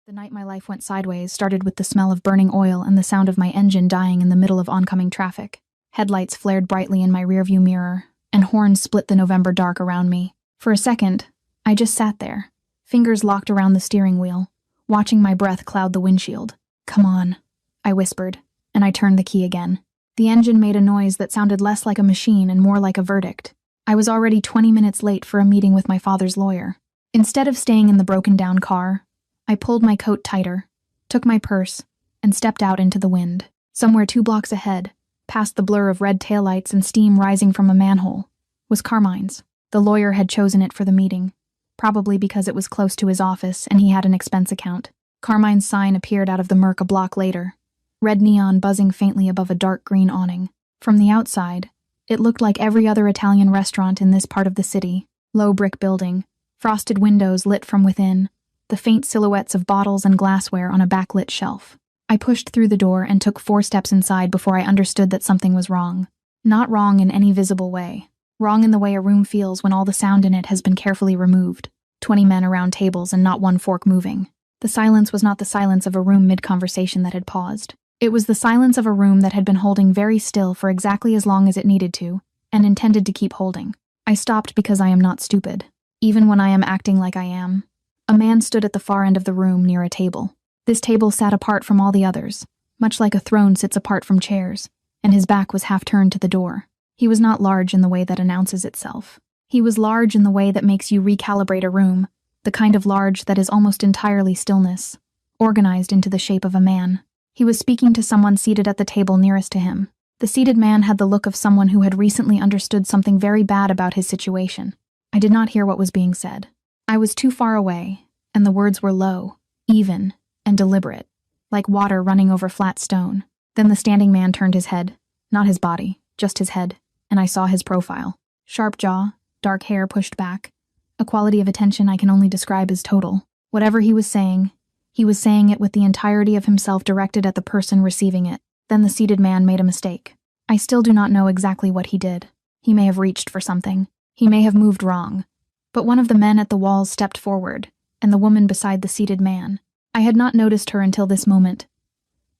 The night my life went sideways started with the smell of burning oil and the sound of my engine dying in the middle of oncoming traffic. Headlights flared brightly in my rearview mirror, and horns split the November dark around me. For a second, I just sat there, fingers locked around the steering wheel, watching my breath cloud the windshield. "Come on," I whispered, and I turned the key again. The engine made a noise that sounded less like a machine and more like a verdict. I was already 20 minutes late for a meeting with my father's lawyer. Instead of staying in the broken-down car, I pulled my coat tighter, took my purse, and stepped out into the wind. Somewhere 2 blocks ahead, past the blur of red taillights and steam rising from a manhole, was Carmine's. The lawyer had chosen it for the meeting, probably because it was close to his office and he had an expense account. Carmine's sign appeared out of the murk a block later, red neon buzzing faintly above a dark green awning. From the outside, it looked like every other Italian restaurant in this part of the city. Low brick building, frosted windows lit from within, the faint silhouettes of bottles and glassware on a backlit shelf. I pushed through the door and took 4 steps inside before I understood that something was wrong. Not wrong in any visible way. Wrong in the way a room feels when all the sound in it has been carefully removed. 20 men around tables and not one fork moving. The silence was not the silence of a room mid-conversation that had paused. It was the silence of a room that had been holding very still for exactly as long as it needed to, and intended to keep holding. I stopped because I am not stupid, even when I am acting like I am. A man stood at the far end of the room near a table. This table sat apart from all the others, much like a throne sits apart from chairs, and his back was half turned to the door. He was not large in the way that announces itself. He was large in the way that makes you recalibrate a room, the kind of large that is almost entirely stillness, organized into the shape of a man. He was speaking to someone seated at the table nearest to him. The seated man had the look of someone who had recently understood something very bad about his situation. I did not hear what was being said. I was too far away, and the words were low, even, and deliberate, like water running over flat stone. Then the standing man turned his head, not his body, just his head, and I saw his profile. Sharp jaw, dark hair pushed back, a quality of attention I can only describe as total. Whatever he was saying it with the entirety of himself directed at the person receiving it. Then the seated man made a mistake. I still do not know exactly what he did. He may have reached for something. He may have moved wrong. But one of the men at the walls stepped forward, and the woman beside the seated man, I had not noticed her until this moment,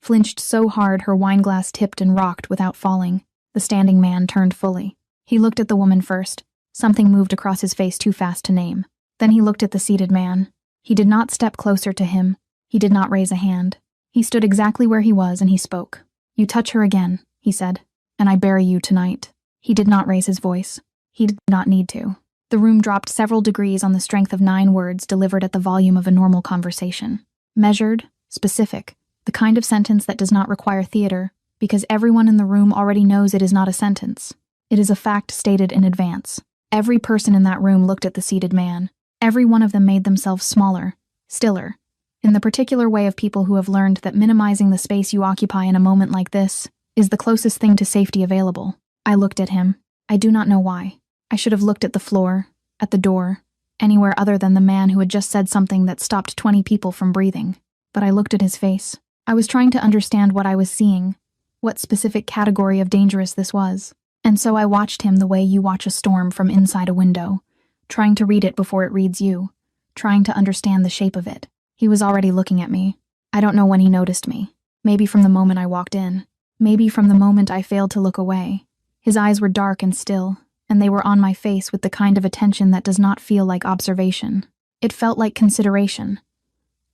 flinched so hard her wineglass tipped and rocked without falling. The standing man turned fully. He looked at the woman first. Something moved across his face too fast to name. Then he looked at the seated man. He did not step closer to him. He did not raise a hand. He stood exactly where he was and he spoke. "You touch her again," he said, "and I bury you tonight." He did not raise his voice. He did not need to. The room dropped several degrees on the strength of 9 words delivered at the volume of a normal conversation. Measured, specific, the kind of sentence that does not require theater, because everyone in the room already knows it is not a sentence. It is a fact stated in advance. Every person in that room looked at the seated man. Every one of them made themselves smaller, stiller, in the particular way of people who have learned that minimizing the space you occupy in a moment like this is the closest thing to safety available. I looked at him. I do not know why. I should have looked at the floor, at the door, anywhere other than the man who had just said something that stopped 20 people from breathing. But I looked at his face. I was trying to understand what I was seeing, what specific category of dangerous this was. And so I watched him the way you watch a storm from inside a window, trying to read it before it reads you, trying to understand the shape of it. He was already looking at me. I don't know when he noticed me. Maybe from the moment I walked in. Maybe from the moment I failed to look away. His eyes were dark and still, and they were on my face with the kind of attention that does not feel like observation. It felt like consideration.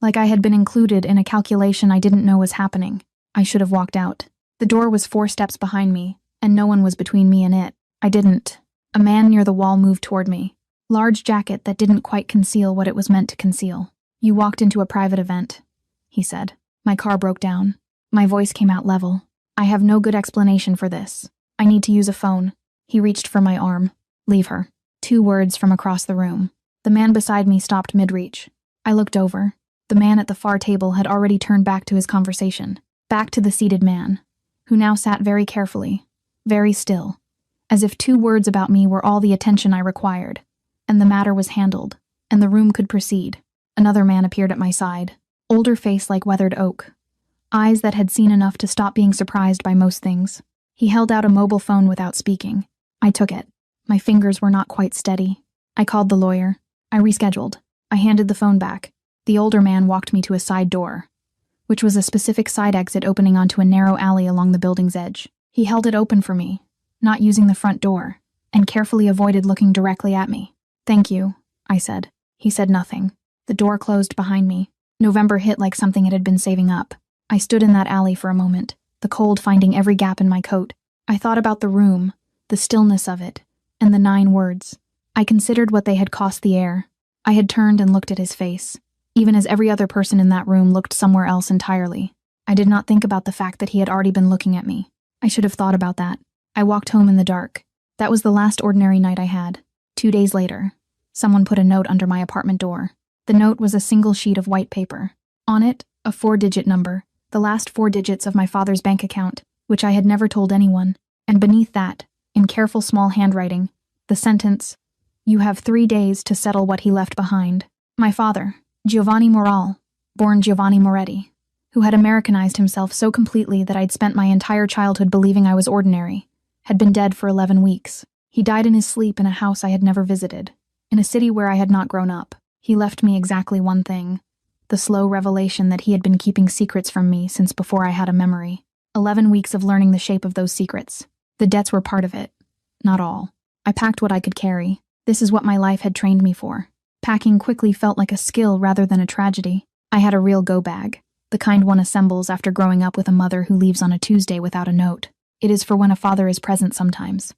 Like I had been included in a calculation I didn't know was happening. I should have walked out. The door was 4 steps behind me, and no one was between me and it. I didn't. A man near the wall moved toward me. Large jacket that didn't quite conceal what it was meant to conceal. "You walked into a private event," he said. My car broke down. My voice came out level. "I have no good explanation for this. I need to use a phone." He reached for my arm. "Leave her." 2 words from across the room. The man beside me stopped mid-reach. I looked over. The man at the far table had already turned back to his conversation, back to the seated man, who now sat very carefully, very still, as if 2 words about me were all the attention I required, and the matter was handled, and the room could proceed. Another man appeared at my side, older face like weathered oak, eyes that had seen enough to stop being surprised by most things. He held out a mobile phone without speaking. I took it. My fingers were not quite steady. I called the lawyer. I rescheduled. I handed the phone back. The older man walked me to a side door, which was a specific side exit opening onto a narrow alley along the building's edge. He held it open for me, not using the front door, and carefully avoided looking directly at me. "Thank you," I said. He said nothing. The door closed behind me. November hit like something it had been saving up. I stood in that alley for a moment, the cold finding every gap in my coat. I thought about the room, the stillness of it, and the 9 words. I considered what they had cost the air. I had turned and looked at his face, even as every other person in that room looked somewhere else entirely. I did not think about the fact that he had already been looking at me. I should have thought about that. I walked home in the dark. That was the last ordinary night I had. 2 days later, someone put a note under my apartment door. The note was a single sheet of white paper. On it, a 4-digit number, the last 4 digits of my father's bank account, which I had never told anyone. And beneath that, in careful small handwriting, the sentence, "You have 3 days to settle what he left behind." My father, Giovanni Moral, born Giovanni Moretti, who had Americanized himself so completely that I'd spent my entire childhood believing I was ordinary, had been dead for 11 weeks. He died in his sleep in a house I had never visited, in a city where I had not grown up. He left me exactly one thing, the slow revelation that he had been keeping secrets from me since before I had a memory. 11 weeks of learning the shape of those secrets. The debts were part of it, not all. I packed what I could carry. This is what my life had trained me for. Packing quickly felt like a skill rather than a tragedy. I had a real go bag, the kind one assembles after growing up with a mother who leaves on a Tuesday without a note. It is for when a father is present sometimes,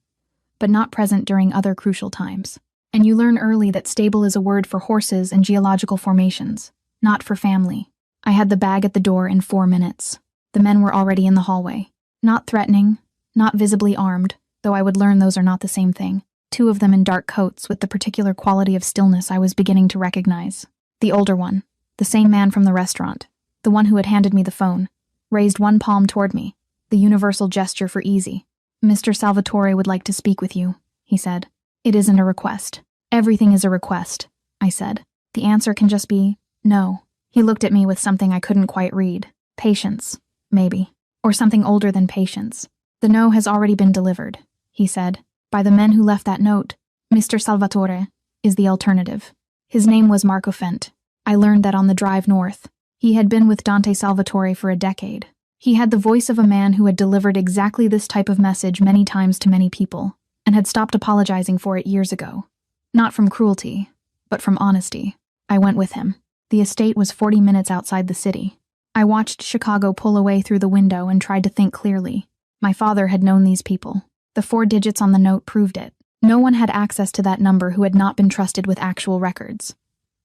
but not present during other crucial times. And you learn early that stable is a word for horses and geological formations, not for family. I had the bag at the door in 4 minutes. The men were already in the hallway. Not threatening, not visibly armed, though I would learn those are not the same thing. 2 of them in dark coats with the particular quality of stillness I was beginning to recognize. The older one, the same man from the restaurant, the one who had handed me the phone, raised one palm toward me, the universal gesture for easy. "Mr. Salvatore would like to speak with you," he said. "It isn't a request." "Everything is a request," I said. "The answer can just be, no." He looked at me with something I couldn't quite read. Patience, maybe. Or something older than patience. "The no has already been delivered," he said, "by the men who left that note. Mr. Salvatore is the alternative." His name was Marco Fent. I learned that on the drive north. He had been with Dante Salvatore for a decade. He had the voice of a man who had delivered exactly this type of message many times to many people, and had stopped apologizing for it years ago. Not from cruelty, but from honesty. I went with him. The estate was 40 minutes outside the city. I watched Chicago pull away through the window and tried to think clearly. My father had known these people. The 4 digits on the note proved it. No one had access to that number who had not been trusted with actual records,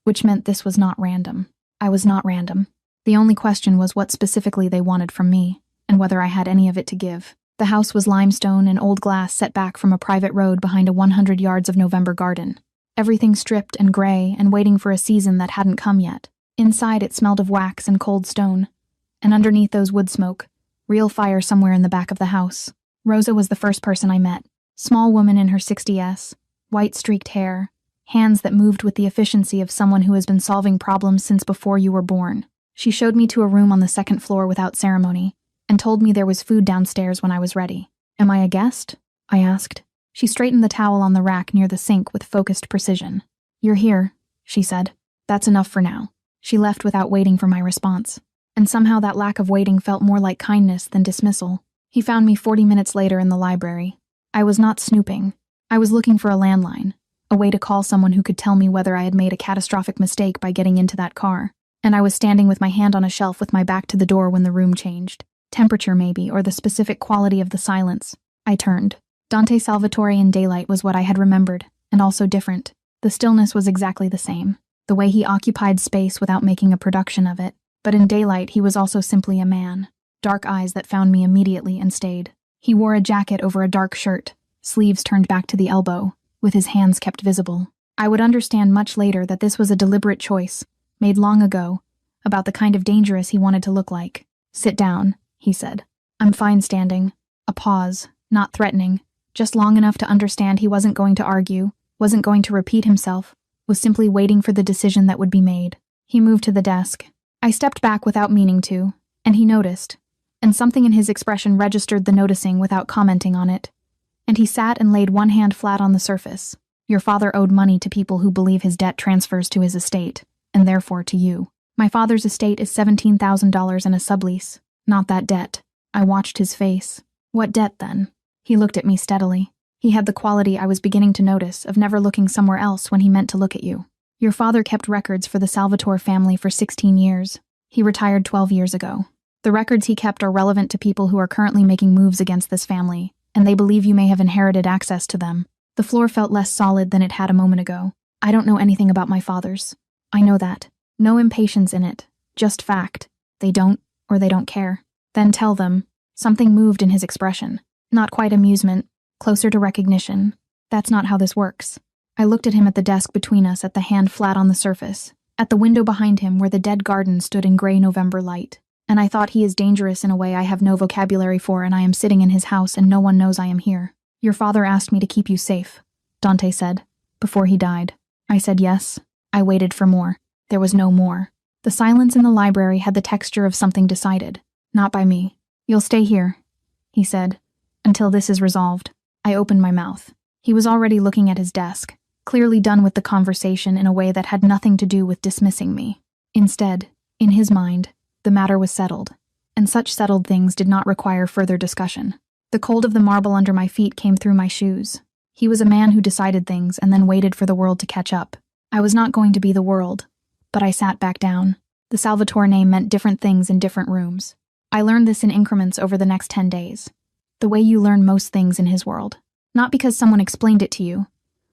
which meant this was not random. I was not random. The only question was what specifically they wanted from me, and whether I had any of it to give. The house was limestone and old glass set back from a private road behind a 100 yards of November garden. Everything stripped and gray and waiting for a season that hadn't come yet. Inside it smelled of wax and cold stone, and underneath those wood smoke, real fire somewhere in the back of the house. Rosa was the first person I met. Small woman in her 60s, white streaked hair, hands that moved with the efficiency of someone who has been solving problems since before you were born. She showed me to a room on the 2nd floor without ceremony, and told me there was food downstairs when I was ready. "Am I a guest?" I asked. She straightened the towel on the rack near the sink with focused precision. "You're here," she said. "That's enough for now." She left without waiting for my response. And somehow that lack of waiting felt more like kindness than dismissal. He found me 40 minutes later in the library. I was not snooping. I was looking for a landline, a way to call someone who could tell me whether I had made a catastrophic mistake by getting into that car. And I was standing with my hand on a shelf with my back to the door when the room changed. Temperature maybe, or the specific quality of the silence. I turned. Dante Salvatore in daylight was what I had remembered, and also different. The stillness was exactly the same. The way he occupied space without making a production of it. But in daylight he was also simply a man. Dark eyes that found me immediately and stayed. He wore a jacket over a dark shirt, sleeves turned back to the elbow, with his hands kept visible. I would understand much later that this was a deliberate choice, made long ago, about the kind of dangerous he wanted to look like. "Sit down," he said. "I'm fine standing." A pause, not threatening, just long enough to understand he wasn't going to argue, wasn't going to repeat himself, was simply waiting for the decision that would be made. He moved to the desk. I stepped back without meaning to, and he noticed, and something in his expression registered the noticing without commenting on it. And he sat and laid one hand flat on the surface. "Your father owed money to people who believe his debt transfers to his estate. and therefore to you. My father's estate is $17,000 and a sublease, not that debt. I watched his face. What debt, then? He looked at me steadily. He had the quality I was beginning to notice of never looking somewhere else when he meant to look at you. Your father kept records for the Salvatore family for 16 years. He retired 12 years ago. The records he kept are relevant to people who are currently making moves against this family, and they believe you may have inherited access to them. The floor felt less solid than it had a moment ago. I don't know anything about my father's. I know that. No impatience in it. Just fact. They don't, or they don't care. Then tell them. Something moved in his expression. Not quite amusement, closer to recognition. That's not how this works. I looked at him at the desk between us, at the hand flat on the surface, at the window behind him where the dead garden stood in gray November light. And I thought, he is dangerous in a way I have no vocabulary for, and I am sitting in his house and no one knows I am here. Your father asked me to keep you safe, Dante said, before he died. I said yes. I waited for more. There was no more. The silence in the library had the texture of something decided. Not by me. You'll stay here, he said, until this is resolved. I opened my mouth. He was already looking at his desk, clearly done with the conversation in a way that had nothing to do with dismissing me. Instead, in his mind, the matter was settled, and such settled things did not require further discussion. The cold of the marble under my feet came through my shoes. He was a man who decided things and then waited for the world to catch up. I was not going to be the world, but I sat back down. The Salvatore name meant different things in different rooms. I learned this in increments over the next 10 days. The way you learn most things in his world. Not because someone explained it to you,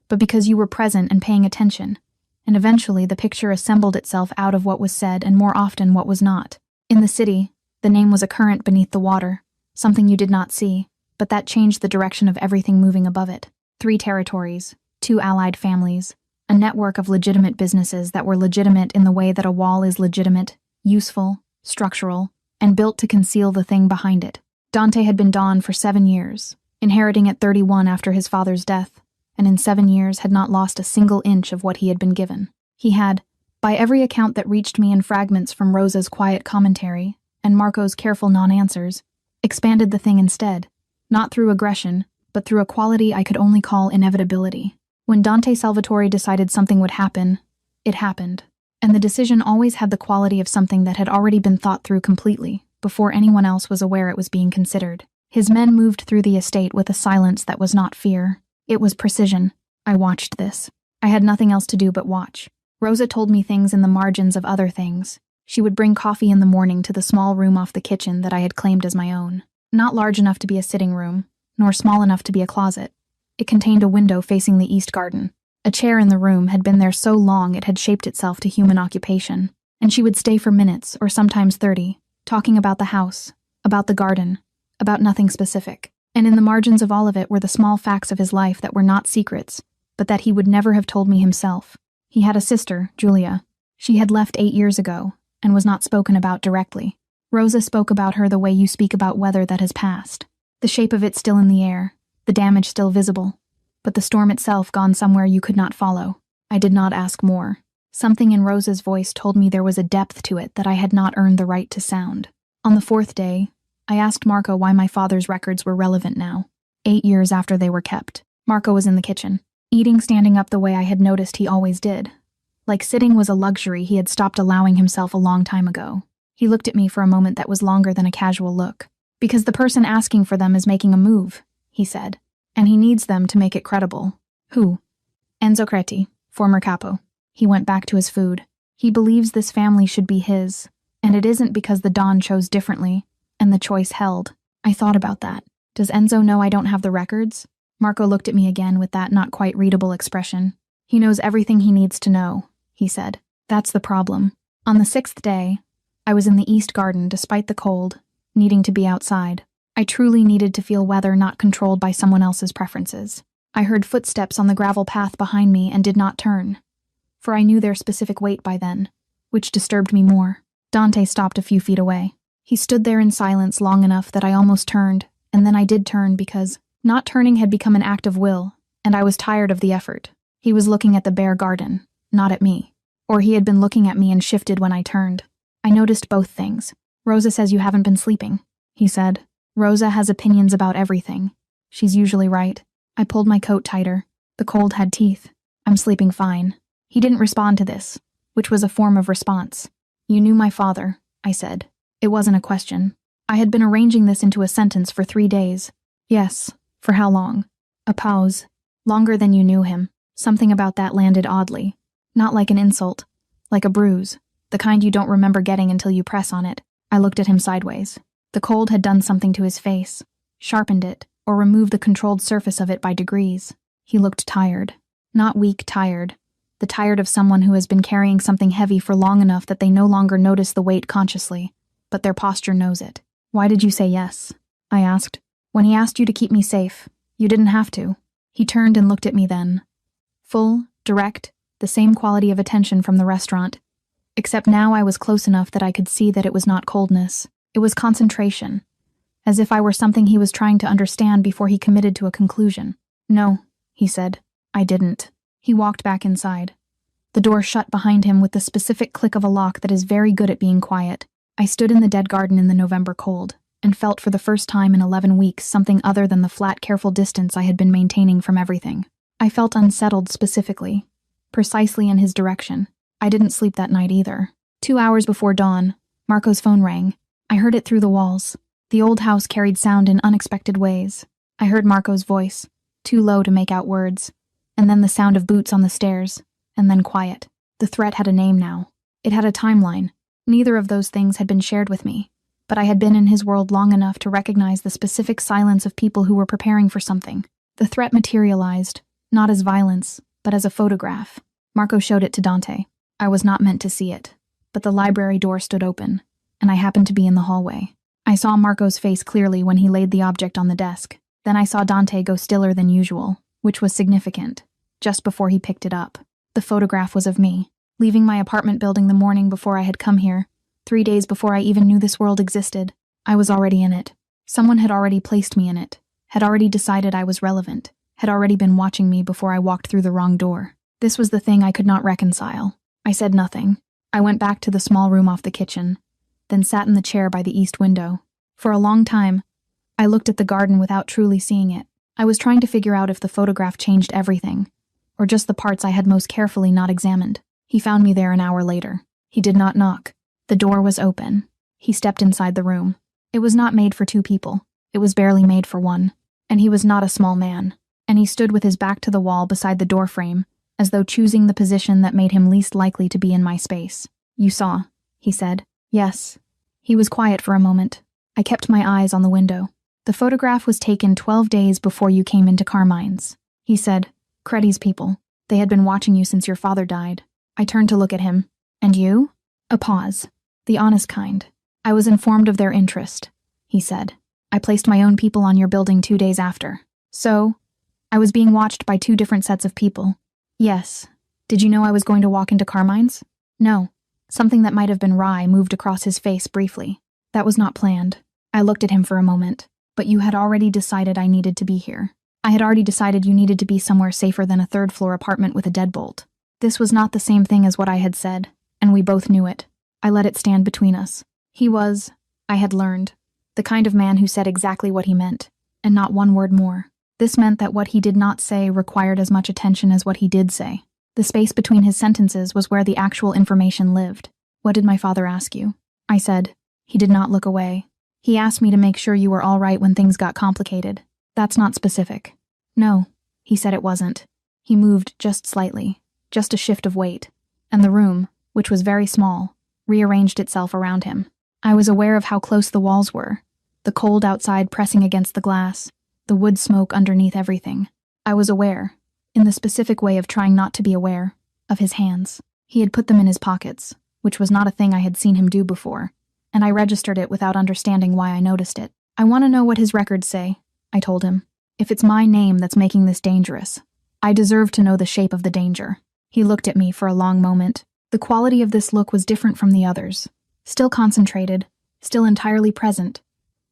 but because you were present and paying attention. And eventually the picture assembled itself out of what was said and more often what was not. In the city, the name was a current beneath the water, something you did not see, but that changed the direction of everything moving above it. 3 territories, 2 allied families, a network of legitimate businesses that were legitimate in the way that a wall is legitimate, useful, structural, and built to conceal the thing behind it. Dante had been Don for 7 years, inheriting at 31 after his father's death, and in 7 years had not lost a single inch of what he had been given. He had, by every account that reached me in fragments from Rosa's quiet commentary and Marco's careful non-answers, expanded the thing instead, not through aggression, but through a quality I could only call inevitability. When Dante Salvatore decided something would happen, it happened. And the decision always had the quality of something that had already been thought through completely, before anyone else was aware it was being considered. His men moved through the estate with a silence that was not fear. It was precision. I watched this. I had nothing else to do but watch. Rosa told me things in the margins of other things. She would bring coffee in the morning to the small room off the kitchen that I had claimed as my own. Not large enough to be a sitting room, nor small enough to be a closet. It contained a window facing the east garden. A chair in the room had been there so long it had shaped itself to human occupation, and she would stay for minutes, or sometimes 30, talking about the house, about the garden, about nothing specific. And in the margins of all of it were the small facts of his life that were not secrets, but that he would never have told me himself. He had a sister, Julia. She had left 8 years ago, and was not spoken about directly. Rosa spoke about her the way you speak about weather that has passed. The shape of it still in the air, the damage still visible, but the storm itself gone somewhere you could not follow. I did not ask more. Something in Rosa's voice told me there was a depth to it that I had not earned the right to sound. On the 4th day, I asked Marco why my father's records were relevant now, 8 years after they were kept. Marco was in the kitchen, eating standing up the way I had noticed he always did. Like sitting was a luxury he had stopped allowing himself a long time ago. He looked at me for a moment that was longer than a casual look. Because the person asking for them is making a move, he said, and he needs them to make it credible. Who? Enzo Creti, former capo. He went back to his food. He believes this family should be his, and it isn't because the Don chose differently, and the choice held. I thought about that. Does Enzo know I don't have the records? Marco looked at me again with that not quite readable expression. He knows everything he needs to know, he said. That's the problem. On the 6th day, I was in the East Garden despite the cold, needing to be outside. I truly needed to feel weather not controlled by someone else's preferences. I heard footsteps on the gravel path behind me and did not turn, for I knew their specific weight by then, which disturbed me more. Dante stopped a few feet away. He stood there in silence long enough that I almost turned, and then I did turn because not turning had become an act of will, and I was tired of the effort. He was looking at the bare garden, not at me. Or he had been looking at me and shifted when I turned. I noticed both things. Rosa says you haven't been sleeping, he said. Rosa has opinions about everything. She's usually right. I pulled my coat tighter. The cold had teeth. I'm sleeping fine. He didn't respond to this, which was a form of response. "You knew my father," I said. It wasn't a question. I had been arranging this into a sentence for 3 days. "Yes. For how long?" A pause. "Longer than you knew him." Something about that landed oddly. Not like an insult. Like a bruise. The kind you don't remember getting until you press on it. I looked at him sideways. The cold had done something to his face. Sharpened it, or removed the controlled surface of it by degrees. He looked tired. Not weak tired. The tired of someone who has been carrying something heavy for long enough that they no longer notice the weight consciously, but their posture knows it. "Why did you say yes?" I asked. "When he asked you to keep me safe, you didn't have to." He turned and looked at me then. Full, direct, the same quality of attention from the restaurant. Except now I was close enough that I could see that it was not coldness. It was concentration. As if I were something he was trying to understand before he committed to a conclusion. "No," he said. "I didn't." He walked back inside. The door shut behind him with the specific click of a lock that is very good at being quiet. I stood in the dead garden in the November cold, and felt for the first time in 11 weeks something other than the flat, careful distance I had been maintaining from everything. I felt unsettled specifically, precisely in his direction. I didn't sleep that night either. 2 hours before dawn, Marco's phone rang. I heard it through the walls. The old house carried sound in unexpected ways. I heard Marco's voice, too low to make out words, and then the sound of boots on the stairs, and then quiet. The threat had a name now. It had a timeline. Neither of those things had been shared with me, but I had been in his world long enough to recognize the specific silence of people who were preparing for something. The threat materialized, not as violence, but as a photograph. Marco showed it to Dante. I was not meant to see it, but the library door stood open, and I happened to be in the hallway. I saw Marco's face clearly when he laid the object on the desk. Then I saw Dante go stiller than usual, which was significant, just before he picked it up. The photograph was of me, leaving my apartment building the morning before I had come here, 3 days before I even knew this world existed. I was already in it. Someone had already placed me in it, had already decided I was relevant, had already been watching me before I walked through the wrong door. This was the thing I could not reconcile. I said nothing. I went back to the small room off the kitchen, then sat in the chair by the east window. For a long time, I looked at the garden without truly seeing it. I was trying to figure out if the photograph changed everything, or just the parts I had most carefully not examined. He found me there an hour later. He did not knock. The door was open. He stepped inside the room. It was not made for 2 people. It was barely made for 1. And he was not a small man. And he stood with his back to the wall beside the doorframe, as though choosing the position that made him least likely to be in my space. "You saw," he said. "Yes." He was quiet for a moment. I kept my eyes on the window. "The photograph was taken 12 days before you came into Carmine's," he said. "Creddy's people. They had been watching you since your father died." I turned to look at him. "And you?" A pause. "The honest kind. I was informed of their interest," he said. "I placed my own people on your building 2 days after. So, I was being watched by 2 different sets of people." "Yes. Did you know I was going to walk into Carmine's?" "No." Something that might have been wry moved across his face briefly. "That was not planned." I looked at him for a moment. "But you had already decided I needed to be here. I had already decided you needed to be somewhere safer than a 3rd-floor apartment with a deadbolt." This was not the same thing as what I had said, and we both knew it. I let it stand between us. He was, I had learned, the kind of man who said exactly what he meant, and not one word more. This meant that what he did not say required as much attention as what he did say. The space between his sentences was where the actual information lived. "What did my father ask you?" I said. He did not look away. "He asked me to make sure you were all right when things got complicated." "That's not specific." "No," he said it wasn't. He moved just slightly, just a shift of weight, and the room, which was very small, rearranged itself around him. I was aware of how close the walls were, the cold outside pressing against the glass, the wood smoke underneath everything. I was aware, in the specific way of trying not to be aware, of his hands. He had put them in his pockets, which was not a thing I had seen him do before, and I registered it without understanding why I noticed it. "I want to know what his records say," I told him. "If it's my name that's making this dangerous, I deserve to know the shape of the danger." He looked at me for a long moment. The quality of this look was different from the others. Still concentrated, still entirely present,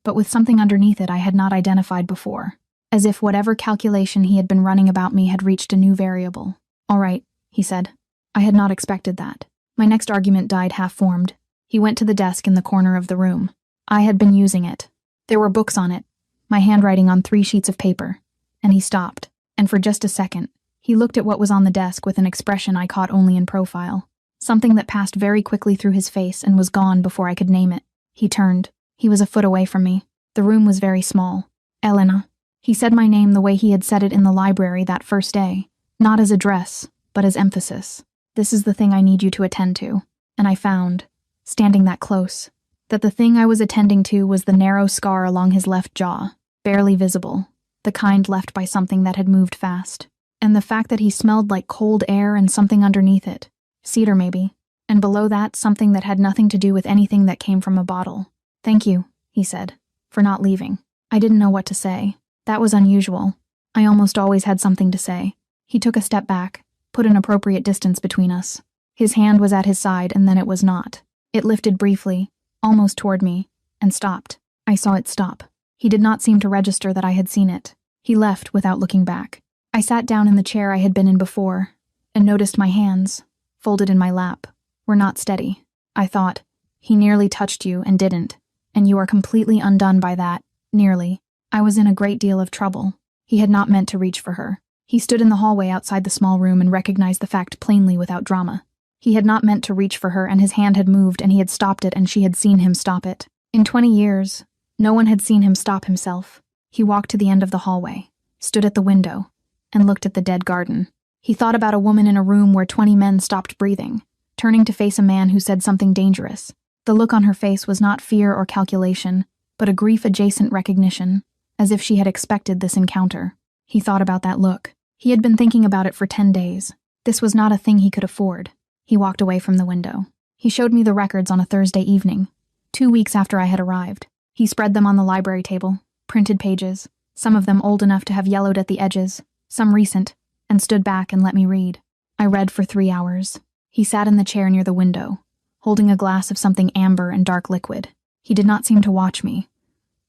but with something underneath it I had not identified before, as if whatever calculation he had been running about me had reached a new variable. "All right," he said. I had not expected that. My next argument died half-formed. He went to the desk in the corner of the room. I had been using it. There were books on it, my handwriting on 3 sheets of paper, and he stopped, and for just a second, he looked at what was on the desk with an expression I caught only in profile. Something that passed very quickly through his face and was gone before I could name it. He turned. He was a foot away from me. The room was very small. Elena. He said my name the way he had said it in the library that first day. Not as address, but as emphasis. This is the thing I need you to attend to. And I found, standing that close, that the thing I was attending to was the narrow scar along his left jaw, barely visible, the kind left by something that had moved fast. And the fact that he smelled like cold air and something underneath it. Cedar, maybe. And below that, something that had nothing to do with anything that came from a bottle. Thank you, he said, for not leaving. I didn't know what to say. That was unusual. I almost always had something to say. He took a step back, put an appropriate distance between us. His hand was at his side, and then it was not. It lifted briefly, almost toward me, and stopped. I saw it stop. He did not seem to register that I had seen it. He left without looking back. I sat down in the chair I had been in before, and noticed my hands, folded in my lap, were not steady. I thought, he nearly touched you and didn't, and you are completely undone by that, nearly. I was in a great deal of trouble. He had not meant to reach for her. He stood in the hallway outside the small room and recognized the fact plainly without drama. He had not meant to reach for her, and his hand had moved, and he had stopped it, and she had seen him stop it. In 20 years, no one had seen him stop himself. He walked to the end of the hallway, stood at the window, and looked at the dead garden. He thought about a woman in a room where 20 men stopped breathing, turning to face a man who said something dangerous. The look on her face was not fear or calculation, but a grief-adjacent recognition, as if she had expected this encounter. He thought about that look. He had been thinking about it for 10 days. This was not a thing he could afford. He walked away from the window. He showed me the records on a Thursday evening, 2 weeks after I had arrived. He spread them on the library table, printed pages, some of them old enough to have yellowed at the edges, some recent, and stood back and let me read. I read for 3 hours. He sat in the chair near the window, holding a glass of something amber and dark liquid. He did not seem to watch me.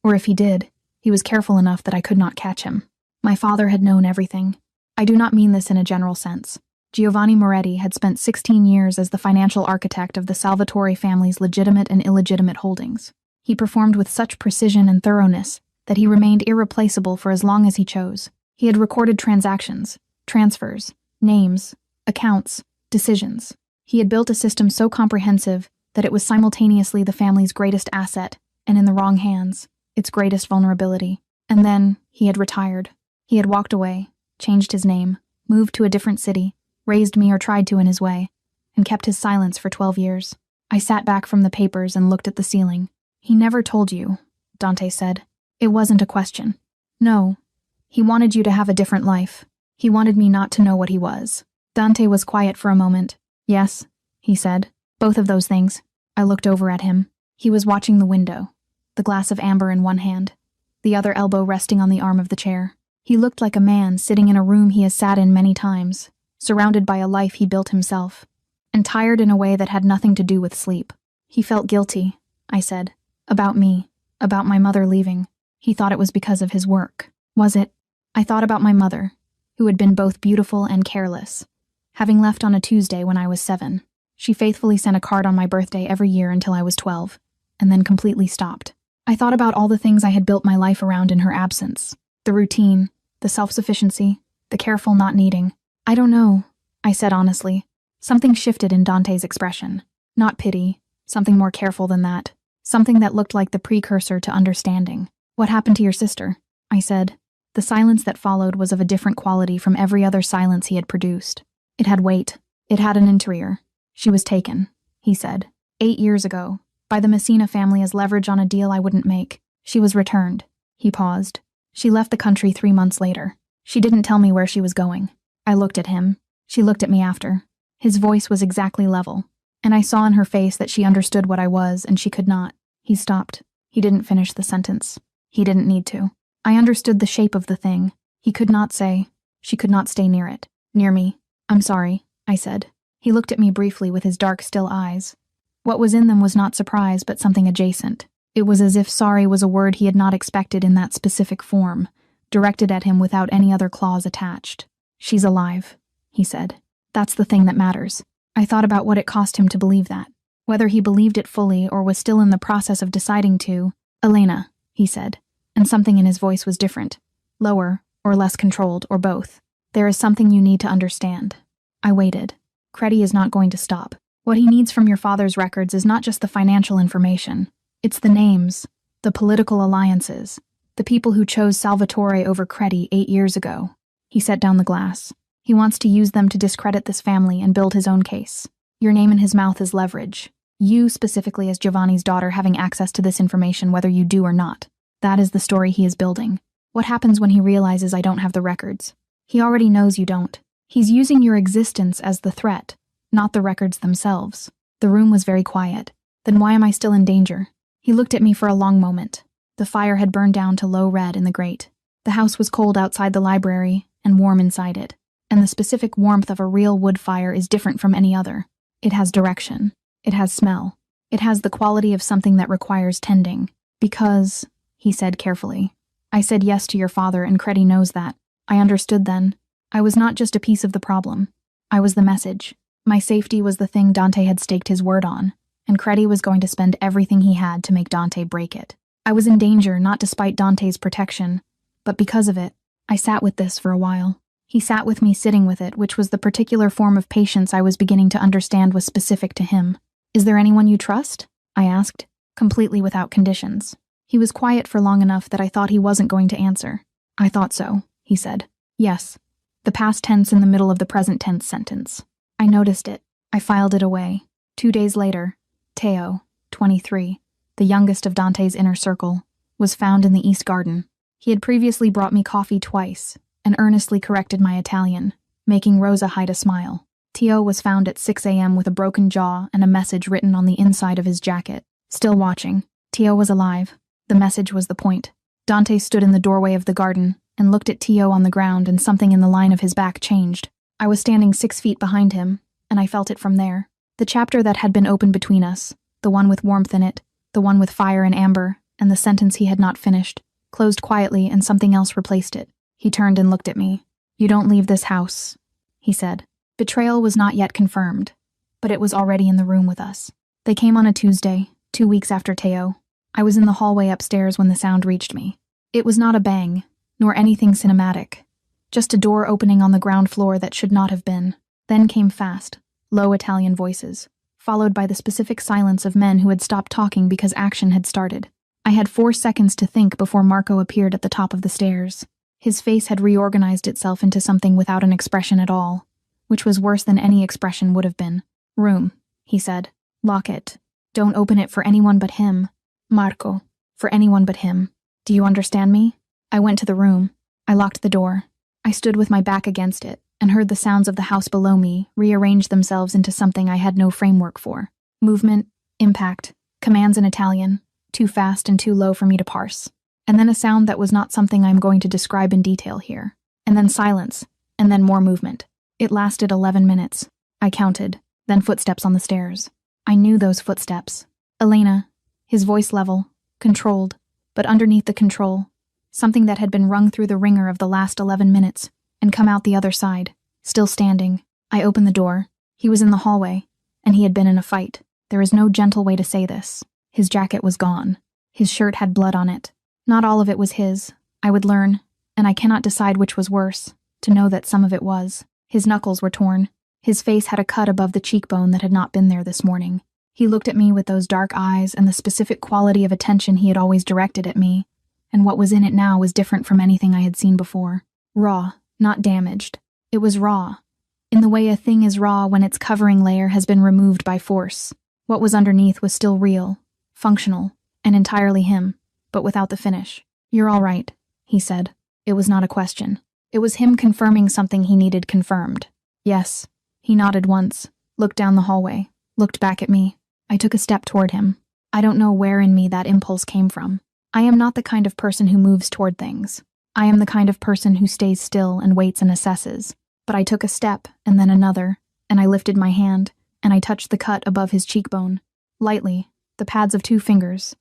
Or if he did, he was careful enough that I could not catch him. My father had known everything. I do not mean this in a general sense. Giovanni Moretti had spent 16 years as the financial architect of the Salvatore family's legitimate and illegitimate holdings. He performed with such precision and thoroughness that he remained irreplaceable for as long as he chose. He had recorded transactions, transfers, names, accounts, decisions. He had built a system so comprehensive that it was simultaneously the family's greatest asset and, in the wrong hands, its greatest vulnerability. And then he had retired. He had walked away, changed his name, moved to a different city, raised me or tried to in his way, and kept his silence for 12 years. I sat back from the papers and looked at the ceiling. He never told you, Dante said. It wasn't a question. No. He wanted you to have a different life. He wanted me not to know what he was. Dante was quiet for a moment. Yes, he said. Both of those things. I looked over at him. He was watching the window, the glass of amber in one hand, the other elbow resting on the arm of the chair. He looked like a man sitting in a room he has sat in many times, surrounded by a life he built himself, and tired in a way that had nothing to do with sleep. He felt guilty, I said, about me, about my mother leaving. He thought it was because of his work. Was it? I thought about my mother, who had been both beautiful and careless, having left on a Tuesday when I was 7. She faithfully sent a card on my birthday every year until I was 12, and then completely stopped. I thought about all the things I had built my life around in her absence, the routine, the self-sufficiency, the careful not needing. I don't know, I said honestly. Something shifted in Dante's expression. Not pity, something more careful than that. Something that looked like the precursor to understanding. What happened to your sister? I said. The silence that followed was of a different quality from every other silence he had produced. It had weight. It had an interior. She was taken, he said, 8 years ago, by the Messina family as leverage on a deal I wouldn't make. She was returned. He paused. She left the country 3 months later. She didn't tell me where she was going. I looked at him. She looked at me after. His voice was exactly level, and I saw in her face that she understood what I was and she could not. He stopped. He didn't finish the sentence. He didn't need to. I understood the shape of the thing. He could not say. She could not stay near it. Near me. I'm sorry, I said. He looked at me briefly with his dark, still eyes. What was in them was not surprise, but something adjacent. It was as if sorry was a word he had not expected in that specific form, directed at him without any other clause attached. She's alive, he said. That's the thing that matters. I thought about what it cost him to believe that. Whether he believed it fully or was still in the process of deciding to. Elena, he said, and something in his voice was different. Lower, or less controlled, or both. There is something you need to understand. I waited. Credi is not going to stop. What he needs from your father's records is not just the financial information. It's the names, the political alliances, the people who chose Salvatore over Credi 8 years ago. He set down the glass. He wants to use them to discredit this family and build his own case. Your name in his mouth is leverage. You, specifically as Giovanni's daughter, having access to this information whether you do or not. That is the story he is building. What happens when he realizes I don't have the records? He already knows you don't. He's using your existence as the threat, not the records themselves. The room was very quiet. Then why am I still in danger? He looked at me for a long moment. The fire had burned down to low red in the grate. The house was cold outside the library and warm inside it. And the specific warmth of a real wood fire is different from any other. It has direction. It has smell. It has the quality of something that requires tending. Because, he said carefully, I said yes to your father and Credi knows that. I understood then. I was not just a piece of the problem. I was the message. My safety was the thing Dante had staked his word on, and Credi was going to spend everything he had to make Dante break it. I was in danger not despite Dante's protection, but because of it. I sat with this for a while. He sat with me sitting with it, which was the particular form of patience I was beginning to understand was specific to him. Is there anyone you trust? I asked, completely without conditions. He was quiet for long enough that I thought he wasn't going to answer. I thought so, he said. Yes. The past tense in the middle of the present tense sentence. I noticed it. I filed it away. 2 days later, Teo, 23, the youngest of Dante's inner circle, was found in the East Garden. He had previously brought me coffee twice and earnestly corrected my Italian, making Rosa hide a smile. Teo was found at 6 a.m. with a broken jaw and a message written on the inside of his jacket. Still watching. Teo was alive. The message was the point. Dante stood in the doorway of the garden and looked at Teo on the ground, and something in the line of his back changed. I was standing 6 feet behind him, and I felt it from there. The chapter that had been opened between us, the one with warmth in it, the one with fire and amber, and the sentence he had not finished, closed quietly and something else replaced it. He turned and looked at me. You don't leave this house, he said. Betrayal was not yet confirmed, but it was already in the room with us. They came on a Tuesday, 2 weeks after Teo. I was in the hallway upstairs when the sound reached me. It was not a bang, nor anything cinematic. Just a door opening on the ground floor that should not have been. Then came fast, low Italian voices, followed by the specific silence of men who had stopped talking because action had started. I had 4 seconds to think before Marco appeared at the top of the stairs. His face had reorganized itself into something without an expression at all, which was worse than any expression would have been. Room, he said. Lock it. Don't open it for anyone but him. Marco, for anyone but him. Do you understand me? I went to the room. I locked the door. I stood with my back against it and heard the sounds of the house below me rearrange themselves into something I had no framework for. Movement, impact, commands in Italian, too fast and too low for me to parse. And then a sound that was not something I'm going to describe in detail here. And then silence, and then more movement. It lasted 11 minutes. I counted, then footsteps on the stairs. I knew those footsteps. Elena, his voice level, controlled, but underneath the control, something that had been wrung through the ringer of the last 11 minutes, and come out the other side, still standing. I opened the door. He was in the hallway, and he had been in a fight. There is no gentle way to say this. His jacket was gone. His shirt had blood on it. Not all of it was his. I would learn, and I cannot decide which was worse, to know that some of it was. His knuckles were torn. His face had a cut above the cheekbone that had not been there this morning. He looked at me with those dark eyes and the specific quality of attention he had always directed at me, and what was in it now was different from anything I had seen before. Raw, not damaged. It was raw, in the way a thing is raw when its covering layer has been removed by force. What was underneath was still real, functional, and entirely him, but without the finish. You're all right, he said. It was not a question. It was him confirming something he needed confirmed. Yes. He nodded once, looked down the hallway, looked back at me. I took a step toward him. I don't know where in me that impulse came from. I am not the kind of person who moves toward things. I am the kind of person who stays still and waits and assesses. But I took a step, and then another, and I lifted my hand, and I touched the cut above his cheekbone. Lightly, the pads of 2 fingers.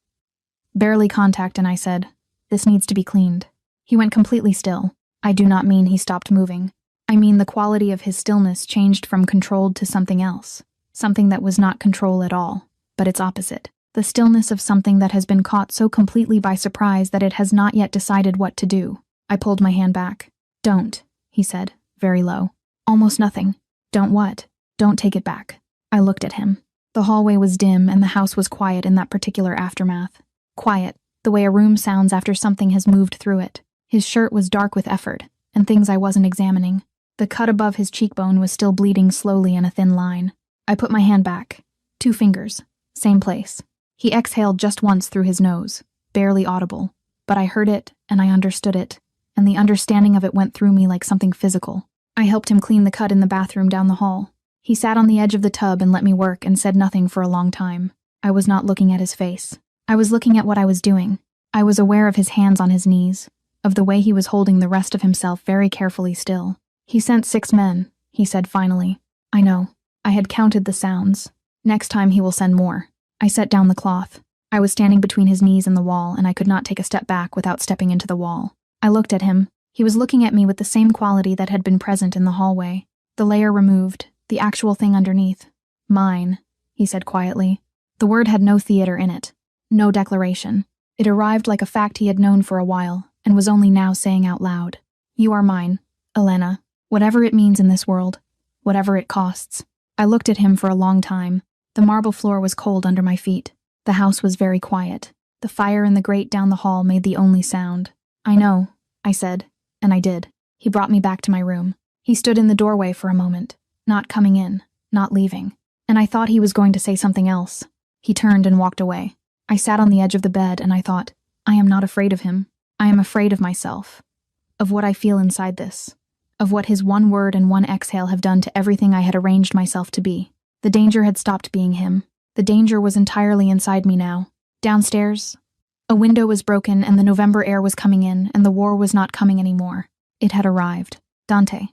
Barely contact, and I said, "This needs to be cleaned." He went completely still. I do not mean he stopped moving. I mean the quality of his stillness changed from controlled to something else. Something that was not control at all, but its opposite. The stillness of something that has been caught so completely by surprise that it has not yet decided what to do. I pulled my hand back. "Don't," he said, very low. "Almost nothing." "Don't what?" "Don't take it back." I looked at him. The hallway was dim and the house was quiet in that particular aftermath. Quiet, the way a room sounds after something has moved through it. His shirt was dark with effort, and things I wasn't examining. The cut above his cheekbone was still bleeding slowly in a thin line. I put my hand back. 2 fingers. Same place. He exhaled just once through his nose, barely audible, but I heard it and I understood it, and the understanding of it went through me like something physical. I helped him clean the cut in the bathroom down the hall. He sat on the edge of the tub and let me work and said nothing for a long time. I was not looking at his face. I was looking at what I was doing. I was aware of his hands on his knees, of the way he was holding the rest of himself very carefully still. He sent 6 men, he said finally. I know. I had counted the sounds. Next time he will send more. I set down the cloth. I was standing between his knees and the wall, and I could not take a step back without stepping into the wall. I looked at him. He was looking at me with the same quality that had been present in the hallway. The layer removed, the actual thing underneath. Mine, he said quietly. The word had no theater in it. No declaration. It arrived like a fact he had known for a while, and was only now saying out loud. You are mine, Elena. Whatever it means in this world. Whatever it costs. I looked at him for a long time. The marble floor was cold under my feet. The house was very quiet. The fire in the grate down the hall made the only sound. I know, I said, and I did. He brought me back to my room. He stood in the doorway for a moment, not coming in, not leaving, and I thought he was going to say something else. He turned and walked away. I sat on the edge of the bed and I thought, I am not afraid of him. I am afraid of myself, of what I feel inside this, of what his one word and one exhale have done to everything I had arranged myself to be. The danger had stopped being him. The danger was entirely inside me now. Downstairs, a window was broken and the November air was coming in and the war was not coming anymore. It had arrived. Dante.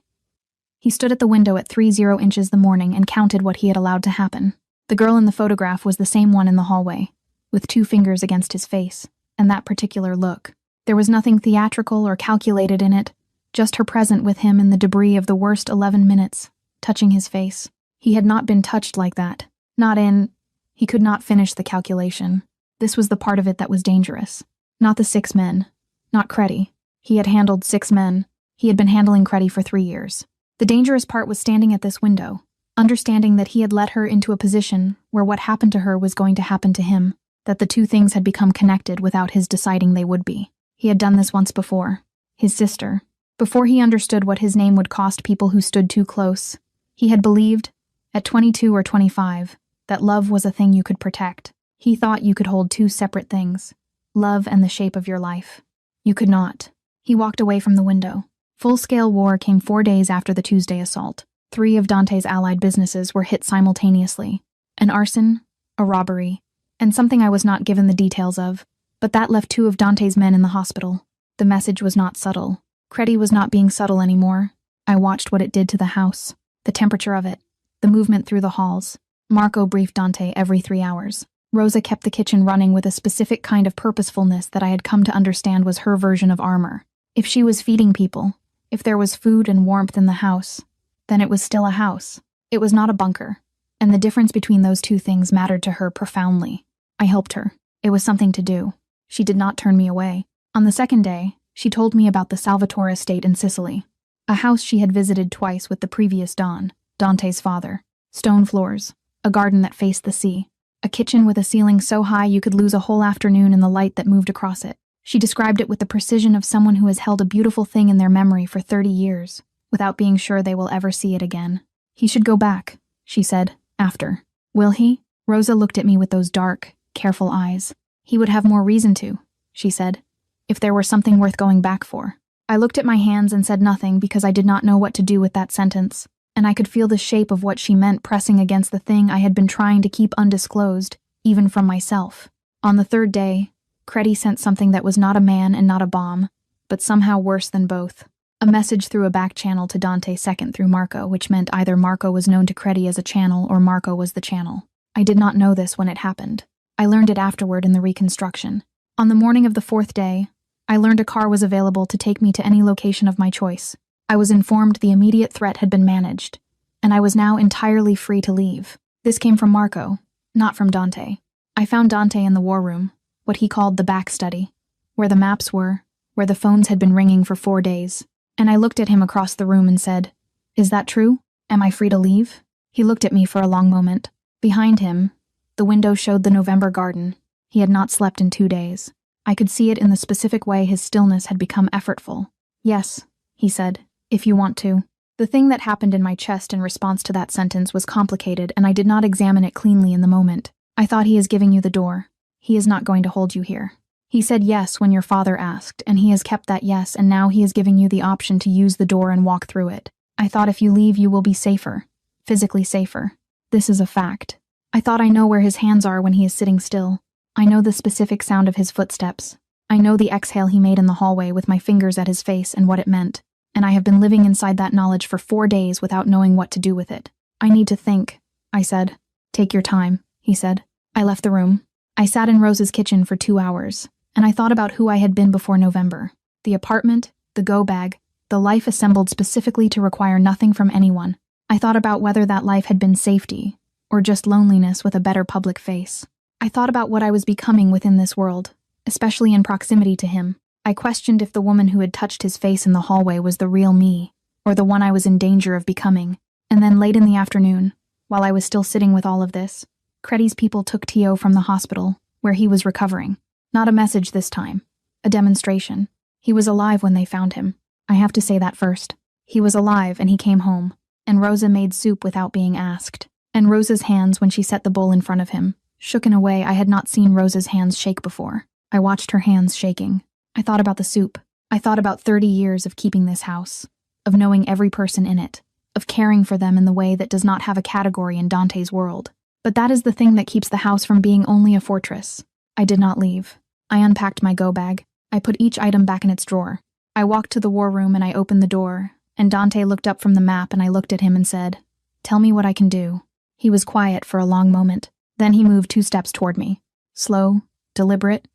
He stood at the window at 30 inches the morning and counted what he had allowed to happen. The girl in the photograph was the same one in the hallway, with 2 fingers against his face, and that particular look. There was nothing theatrical or calculated in it, just her present with him in the debris of the worst 11 minutes, touching his face. He had not been touched like that. Not in... He could not finish the calculation. This was the part of it that was dangerous. Not the 6 men. Not Creddy. He had handled 6 men. He had been handling Creddy for 3 years. The dangerous part was standing at this window, understanding that he had let her into a position where what happened to her was going to happen to him, that the 2 things had become connected without his deciding they would be. He had done this once before. His sister. Before he understood what his name would cost people who stood too close, he had believed, at 22 or 25, that love was a thing you could protect. He thought you could hold 2 separate things, love and the shape of your life. You could not. He walked away from the window. Full-scale war came 4 days after the Tuesday assault. 3 of Dante's allied businesses were hit simultaneously. An arson, a robbery, and something I was not given the details of, but that left 2 of Dante's men in the hospital. The message was not subtle. Creddy was not being subtle anymore. I watched what it did to the house, the temperature of it, the movement through the halls. Marco briefed Dante every 3 hours. Rosa kept the kitchen running with a specific kind of purposefulness that I had come to understand was her version of armor. If she was feeding people, if there was food and warmth in the house, then it was still a house. It was not a bunker, and the difference between those 2 things mattered to her profoundly. I helped her. It was something to do. She did not turn me away. On the 2nd day, she told me about the Salvatore estate in Sicily, a house she had visited twice with the previous Don, Dante's father. Stone floors, a garden that faced the sea, a kitchen with a ceiling so high you could lose a whole afternoon in the light that moved across it. She described it with the precision of someone who has held a beautiful thing in their memory for 30 years, without being sure they will ever see it again. He should go back, she said, after. Will he? Rosa looked at me with those dark, careful eyes. He would have more reason to, she said, if there were something worth going back for. I looked at my hands and said nothing because I did not know what to do with that sentence, and I could feel the shape of what she meant pressing against the thing I had been trying to keep undisclosed, even from myself. On the 3rd day, Creddy sent something that was not a man and not a bomb, but somehow worse than both. A message through a back channel to Dante second through Marco, which meant either Marco was known to Creddy as a channel or Marco was the channel. I did not know this when it happened. I learned it afterward in the reconstruction. On the morning of the 4th day, I learned a car was available to take me to any location of my choice. I was informed the immediate threat had been managed, and I was now entirely free to leave. This came from Marco, not from Dante. I found Dante in the war room, what he called the back study, where the maps were, where the phones had been ringing for 4 days, and I looked at him across the room and said, "Is that true? Am I free to leave?" He looked at me for a long moment, Behind him, the window showed the November garden. He had not slept in 2 days. I could see it in the specific way his stillness had become effortful. "Yes," he said, "if you want to." The thing that happened in my chest in response to that sentence was complicated, and I did not examine it cleanly in the moment. I thought, he is giving you the door. He is not going to hold you here. He said yes when your father asked, and he has kept that yes, and now he is giving you the option to use the door and walk through it. I thought if you leave you will be safer. Physically safer. This is a fact. I thought I know where his hands are when he is sitting still. I know the specific sound of his footsteps. I know the exhale he made in the hallway with my fingers at his face and what it meant. And I have been living inside that knowledge for 4 days without knowing what to do with it. "I need to think," I said. "Take your time," he said. I left the room. I sat in Rose's kitchen for 2 hours, and I thought about who I had been before November. The apartment, the go bag, the life assembled specifically to require nothing from anyone. I thought about whether that life had been safety, or just loneliness with a better public face. I thought about what I was becoming within this world, especially in proximity to him. I questioned if the woman who had touched his face in the hallway was the real me, or the one I was in danger of becoming. And then late in the afternoon, while I was still sitting with all of this, Creddy's people took Tio from the hospital, where he was recovering. Not a message this time. A demonstration. He was alive when they found him. I have to say that first. He was alive and he came home. And Rosa made soup without being asked. And Rosa's hands, when she set the bowl in front of him, shook in a way I had not seen Rosa's hands shake before. I watched her hands shaking. I thought about the soup. I thought about 30 years of keeping this house, of knowing every person in it, of caring for them in the way that does not have a category in Dante's world. But that is the thing that keeps the house from being only a fortress. I did not leave. I unpacked my go bag. I put each item back in its drawer. I walked to the war room and I opened the door, and Dante looked up from the map and I looked at him and said, "Tell me what I can do." He was quiet for a long moment. Then he moved 2 steps toward me. Slow, deliberate,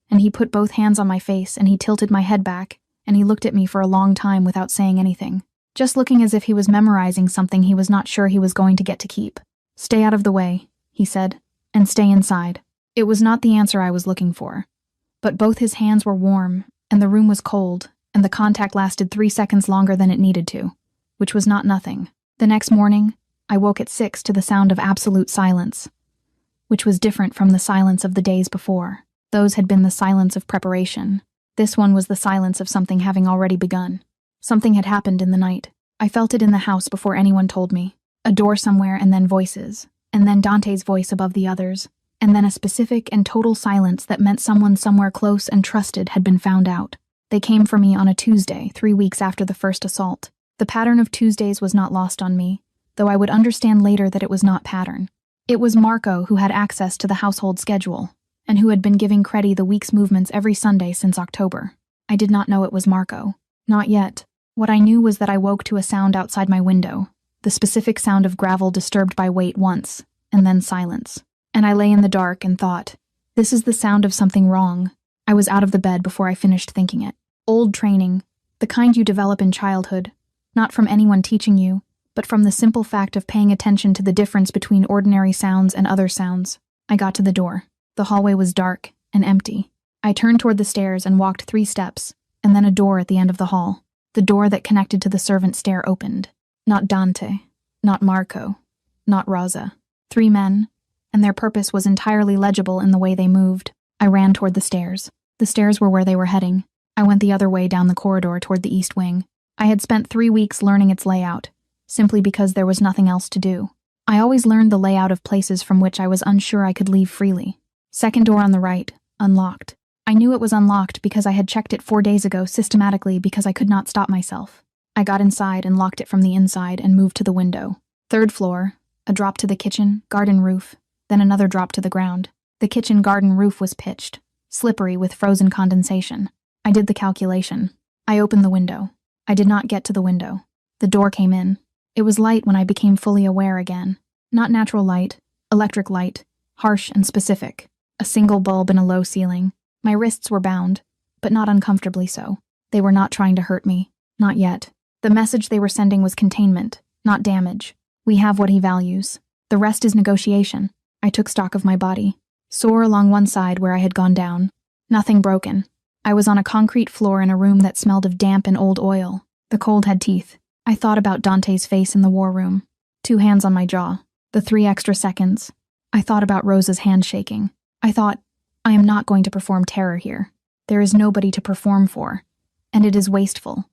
and he put both hands on my face and he tilted my head back, and he looked at me for a long time without saying anything, just looking as if he was memorizing something he was not sure he was going to get to keep. "Stay out of the way," he said, "and stay inside." It was not the answer I was looking for. But both his hands were warm, and the room was cold, and the contact lasted 3 seconds longer than it needed to, which was not nothing. The next morning, I woke at 6 to the sound of absolute silence, which was different from the silence of the days before. Those had been the silence of preparation. This one was the silence of something having already begun. Something had happened in the night. I felt it in the house before anyone told me. A door somewhere, and then voices, and then Dante's voice above the others, and then a specific and total silence that meant someone somewhere close and trusted had been found out. They came for me on a Tuesday, 3 weeks after the first assault. The pattern of Tuesdays was not lost on me, though I would understand later that it was not pattern. It was Marco who had access to the household schedule, and who had been giving Creddy the week's movements every Sunday since October. I did not know it was Marco. Not yet. What I knew was that I woke to a sound outside my window, the specific sound of gravel disturbed by weight once, and then silence. And I lay in the dark and thought, this is the sound of something wrong. I was out of the bed before I finished thinking it. Old training, the kind you develop in childhood, not from anyone teaching you, but from the simple fact of paying attention to the difference between ordinary sounds and other sounds. I got to the door. The hallway was dark and empty. I turned toward the stairs and walked 3 steps, and then a door at the end of the hall. The door that connected to the servant stair opened. Not Dante, not Marco, not Rosa. 3 men, and their purpose was entirely legible in the way they moved. I ran toward the stairs. The stairs were where they were heading. I went the other way down the corridor toward the east wing. I had spent 3 weeks learning its layout, simply because there was nothing else to do. I always learned the layout of places from which I was unsure I could leave freely. Second door on the right, unlocked. I knew it was unlocked because I had checked it 4 days ago systematically because I could not stop myself. I got inside and locked it from the inside and moved to the window. 3rd floor, a drop to the kitchen, garden roof, then another drop to the ground. The kitchen garden roof was pitched, slippery with frozen condensation. I did the calculation. I opened the window. I did not get to the window. The door came in. It was light when I became fully aware again. Not natural light, electric light, harsh and specific. A single bulb in a low ceiling. My wrists were bound, but not uncomfortably so. They were not trying to hurt me. Not yet. The message they were sending was containment, not damage. We have what he values. The rest is negotiation. I took stock of my body. Sore along one side where I had gone down. Nothing broken. I was on a concrete floor in a room that smelled of damp and old oil. The cold had teeth. I thought about Dante's face in the war room. 2 hands on my jaw. The 3 extra seconds. I thought about Rosa's hand shaking. I thought, I am not going to perform terror here. There is nobody to perform for, and it is wasteful.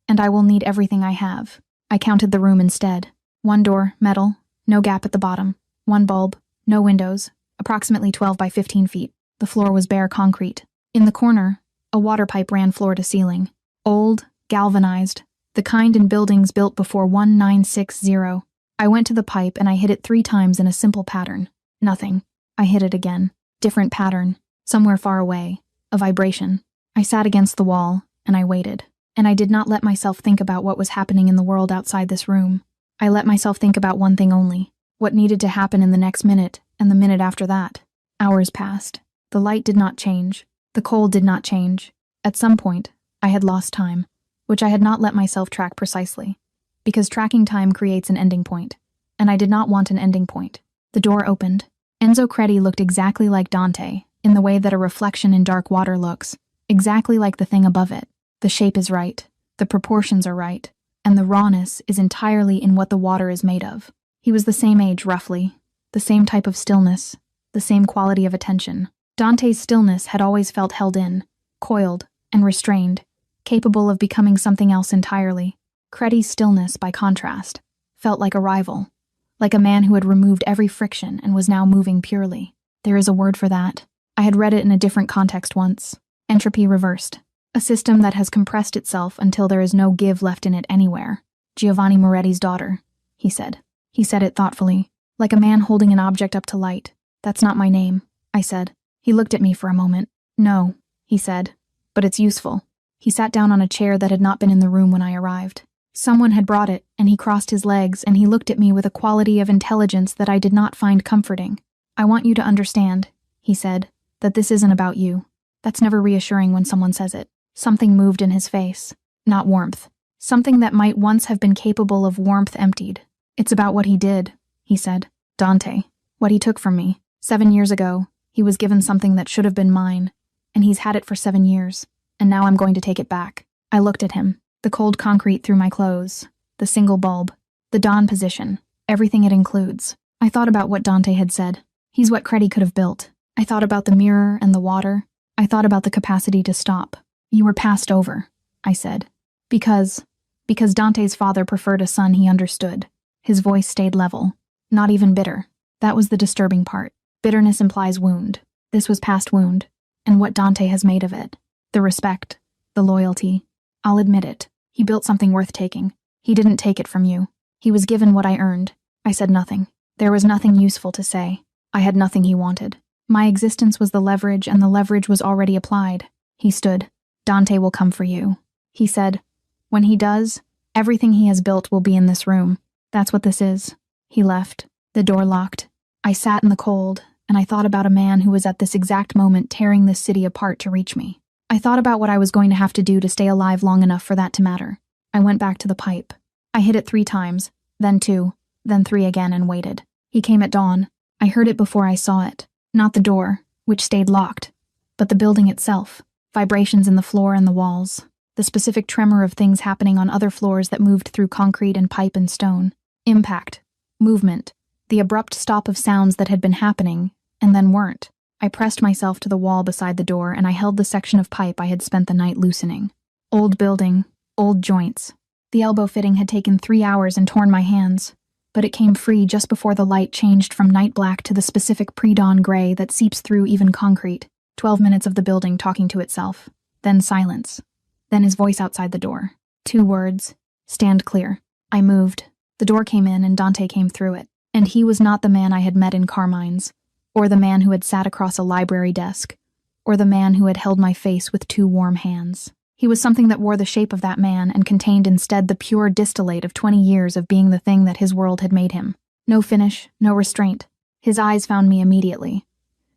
And I will need everything I have. I counted the room instead. 1 door, metal, no gap at the bottom. 1 bulb, no windows, approximately 12 by 15 feet. The floor was bare concrete. In the corner, a water pipe ran floor to ceiling. Old, galvanized, the kind in buildings built before 1960. I went to the pipe and I hit it 3 times in a simple pattern. Nothing. I hit it again. Different pattern. Somewhere far away. A vibration. I sat against the wall, and I waited. And I did not let myself think about what was happening in the world outside this room. I let myself think about one thing only. What needed to happen in the next minute, and the minute after that. Hours passed. The light did not change. The cold did not change. At some point, I had lost time, which I had not let myself track precisely. Because tracking time creates an ending point. And I did not want an ending point. The door opened. Enzo Credi looked exactly like Dante, in the way that a reflection in dark water looks, exactly like the thing above it. The shape is right, the proportions are right, and the rawness is entirely in what the water is made of. He was the same age, roughly, the same type of stillness, the same quality of attention. Dante's stillness had always felt held in, coiled, and restrained, capable of becoming something else entirely. Credi's stillness, by contrast, felt like a rival, like a man who had removed every friction and was now moving purely. There is a word for that. I had read it in a different context once. Entropy reversed. A system that has compressed itself until there is no give left in it anywhere. Giovanni Moretti's daughter, he said. He said it thoughtfully, like a man holding an object up to light. That's not my name, I said. He looked at me for a moment. No, he said, but it's useful. He sat down on a chair that had not been in the room when I arrived. Someone had brought it, and he crossed his legs, and he looked at me with a quality of intelligence that I did not find comforting. I want you to understand, he said, that this isn't about you. That's never reassuring when someone says it. Something moved in his face. Not warmth. Something that might once have been capable of warmth emptied. It's about what he did, he said. Dante. What he took from me. 7 years ago, he was given something that should have been mine, and he's had it for 7 years, and now I'm going to take it back. I looked at him. The cold concrete through my clothes. The single bulb. The dawn position. Everything it includes. I thought about what Dante had said. He's what Credi could have built. I thought about the mirror and the water. I thought about the capacity to stop. You were passed over, I said. Because Dante's father preferred a son he understood. His voice stayed level. Not even bitter. That was the disturbing part. Bitterness implies wound. This was past wound. And what Dante has made of it. The respect. The loyalty. I'll admit it. He built something worth taking. He didn't take it from you. He was given what I earned. I said nothing. There was nothing useful to say. I had nothing he wanted. My existence was the leverage, and the leverage was already applied. He stood. Dante will come for you, he said. When he does, everything he has built will be in this room. That's what this is. He left. The door locked. I sat in the cold, and I thought about a man who was at this exact moment tearing this city apart to reach me. I thought about what I was going to have to do to stay alive long enough for that to matter. I went back to the pipe. I hit it 3 times, then 2, then 3 again, and waited. He came at dawn. I heard it before I saw it. Not the door, which stayed locked, but the building itself. Vibrations in the floor and the walls. The specific tremor of things happening on other floors that moved through concrete and pipe and stone. Impact. Movement. The abrupt stop of sounds that had been happening, and then weren't. I pressed myself to the wall beside the door, and I held the section of pipe I had spent the night loosening. Old building. Old joints. The elbow fitting had taken 3 hours and torn my hands, but it came free just before the light changed from night black to the specific pre-dawn gray that seeps through even concrete. 12 minutes of the building talking to itself. Then silence. Then his voice outside the door. 2 words. Stand clear. I moved. The door came in and Dante came through it. And he was not the man I had met in Carmine's, or the man who had sat across a library desk, or the man who had held my face with 2 warm hands. He was something that wore the shape of that man and contained instead the pure distillate of 20 years of being the thing that his world had made him. No finish, no restraint. His eyes found me immediately.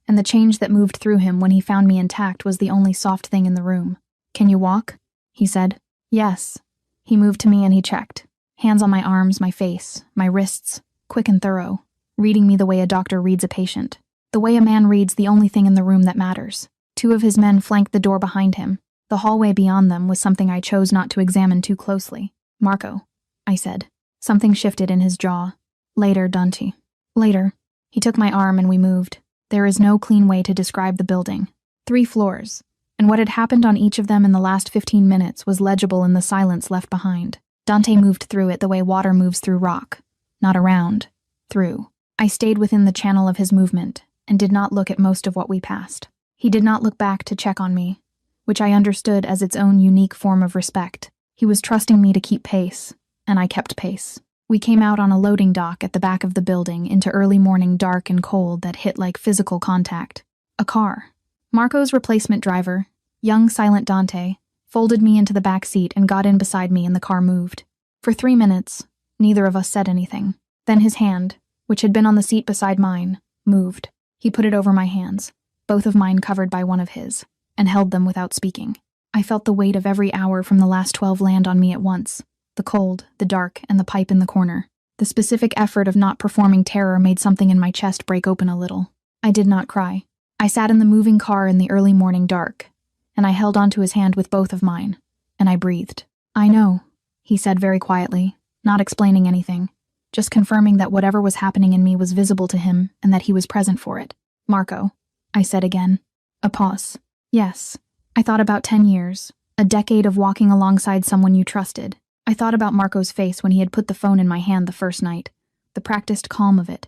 And the change that moved through him when he found me intact was the only soft thing in the room. Can you walk? He said. Yes. He moved to me and he checked. Hands on my arms, my face, my wrists, quick and thorough, reading me the way a doctor reads a patient. The way a man reads the only thing in the room that matters. 2 of his men flanked the door behind him. The hallway beyond them was something I chose not to examine too closely. Marco, I said. Something shifted in his jaw. Later, Dante. Later. He took my arm and we moved. There is no clean way to describe the building. 3 floors, and what had happened on each of them in the last 15 minutes was legible in the silence left behind. Dante moved through it the way water moves through rock. Not around. Through. I stayed within the channel of his movement, and did not look at most of what we passed. He did not look back to check on me, which I understood as its own unique form of respect. He was trusting me to keep pace, and I kept pace. We came out on a loading dock at the back of the building into early morning dark and cold that hit like physical contact. A car. Marco's replacement driver, young silent Dante, folded me into the back seat and got in beside me and the car moved. For 3 minutes, neither of us said anything. Then his hand, which had been on the seat beside mine, moved. He put it over my hands, both of mine covered by one of his, and held them without speaking. I felt the weight of every hour from the last 12 land on me at once. The cold, the dark, and the pipe in the corner. The specific effort of not performing terror made something in my chest break open a little. I did not cry. I sat in the moving car in the early morning dark, and I held onto his hand with both of mine, and I breathed. "I know," he said very quietly, not explaining anything, just confirming that whatever was happening in me was visible to him and that he was present for it. "Marco," I said again. A pause. "Yes." I thought about 10 years, a decade of walking alongside someone you trusted. I thought about Marco's face when he had put the phone in my hand the first night, the practiced calm of it,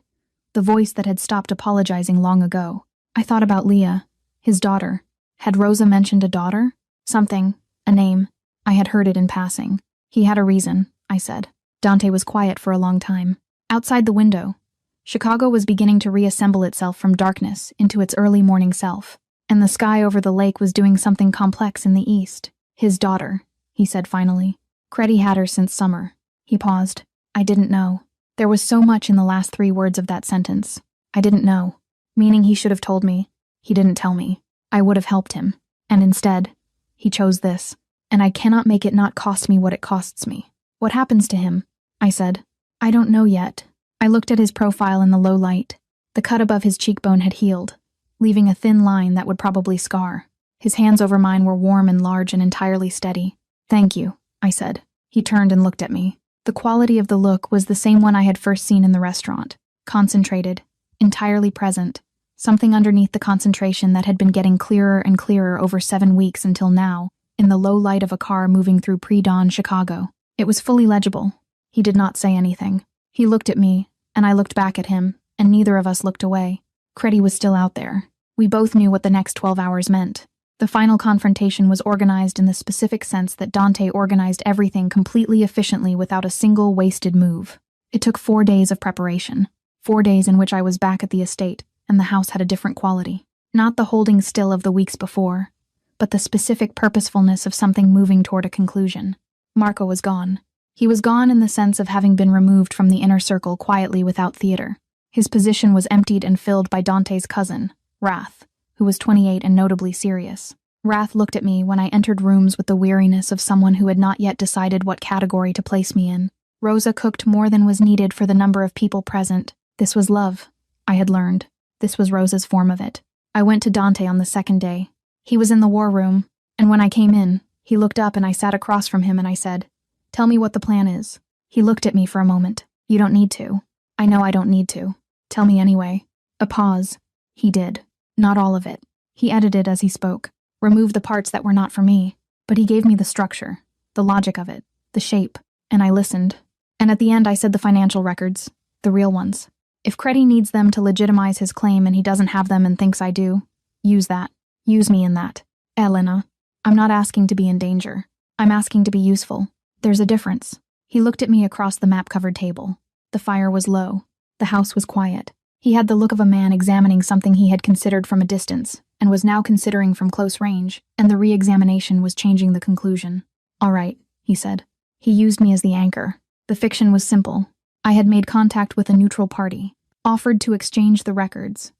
the voice that had stopped apologizing long ago. I thought about Leah, his daughter. Had Rosa mentioned a daughter? Something, a name. I had heard it in passing. "He had a reason," I said. Dante was quiet for a long time. Outside the window, Chicago was beginning to reassemble itself from darkness into its early morning self, and the sky over the lake was doing something complex in the east. "His daughter," he said finally. "Creddy had her since summer." He paused. I didn't know. There was so much in the last 3 words of that sentence. I didn't know. Meaning he should have told me. He didn't tell me. I would have helped him. And instead, he chose this. And I cannot make it not cost me what it costs me. "What happens to him?" I said. "I don't know yet." I looked at his profile in the low light. The cut above his cheekbone had healed, leaving a thin line that would probably scar. His hands over mine were warm and large and entirely steady. "Thank you," I said. He turned and looked at me. The quality of the look was the same one I had first seen in the restaurant. Concentrated, entirely present, something underneath the concentration that had been getting clearer and clearer over 7 weeks until now, in the low light of a car moving through pre-dawn Chicago. It was fully legible. He did not say anything. He looked at me, and I looked back at him, and neither of us looked away. Creddy was still out there. We both knew what the next 12 hours meant. The final confrontation was organized in the specific sense that Dante organized everything completely efficiently without a single wasted move. It took 4 days of preparation. 4 days in which I was back at the estate, and the house had a different quality. Not the holding still of the weeks before, but the specific purposefulness of something moving toward a conclusion. Marco was gone. He was gone in the sense of having been removed from the inner circle quietly without theater. His position was emptied and filled by Dante's cousin, Wrath, who was 28 and notably serious. Wrath looked at me when I entered rooms with the weariness of someone who had not yet decided what category to place me in. Rosa cooked more than was needed for the number of people present. This was love, I had learned. This was Rosa's form of it. I went to Dante on the 2nd day. He was in the war room, and when I came in, he looked up and I sat across from him and I said, "Tell me what the plan is." He looked at me for a moment. "You don't need to." "I know I don't need to." "Tell me anyway." A pause. He did. Not all of it. He edited as he spoke, removed the parts that were not for me, but he gave me the structure, the logic of it, the shape, and I listened. And at the end I said the financial records, the real ones. If Creddy needs them to legitimize his claim and he doesn't have them and thinks I do, use that. Use me in that. Elena, I'm not asking to be in danger. I'm asking to be useful. There's a difference. He looked at me across the map-covered table. The fire was low. The house was quiet. He had the look of a man examining something he had considered from a distance, and was now considering from close range, and the re-examination was changing the conclusion. "All right," he said. He used me as the anchor. The fiction was simple. I had made contact with a neutral party, offered to exchange the records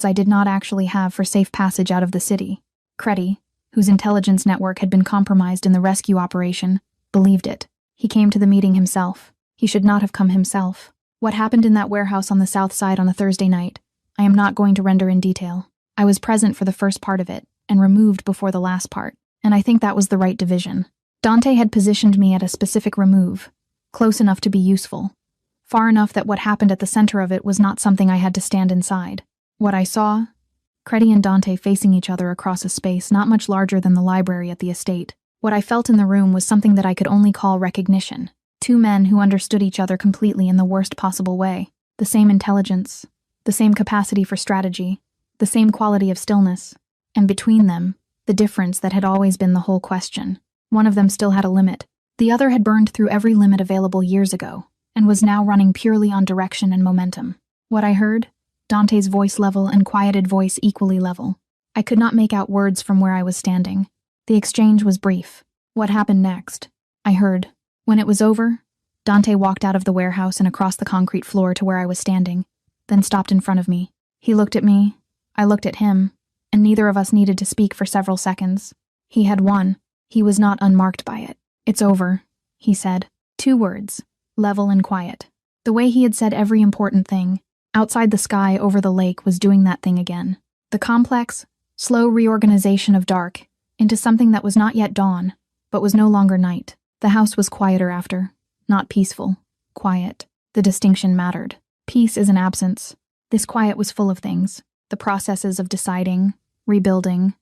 I did not actually have for safe passage out of the city. Creddy, whose intelligence network had been compromised in the rescue operation, believed it. He came to the meeting himself. He should not have come himself. What happened in that warehouse on the south side on a Thursday night, I am not going to render in detail. I was present for the first part of it, and removed before the last part, and I think that was the right division. Dante had positioned me at a specific remove, close enough to be useful, far enough that what happened at the center of it was not something I had to stand inside. What I saw? Creddy and Dante facing each other across a space not much larger than the library at the estate. What I felt in the room was something that I could only call recognition. Two men who understood each other completely in the worst possible way. The same intelligence, the same capacity for strategy, the same quality of stillness. And between them, the difference that had always been the whole question. One of them still had a limit. The other had burned through every limit available years ago, and was now running purely on direction and momentum. What I heard? Dante's voice level and quieted voice equally level. I could not make out words from where I was standing. The exchange was brief. What happened next? I heard. When it was over, Dante walked out of the warehouse and across the concrete floor to where I was standing, then stopped in front of me. He looked at me, I looked at him, and neither of us needed to speak for several seconds. He had won. He was not unmarked by it. "It's over," he said. 2 words, level and quiet. The way he had said every important thing, outside the sky over the lake, was doing that thing again. The complex, slow reorganization of dark into something that was not yet dawn, but was no longer night. The house was quieter after. Not peaceful. Quiet. The distinction mattered. Peace is an absence. This quiet was full of things. The processes of deciding, rebuilding,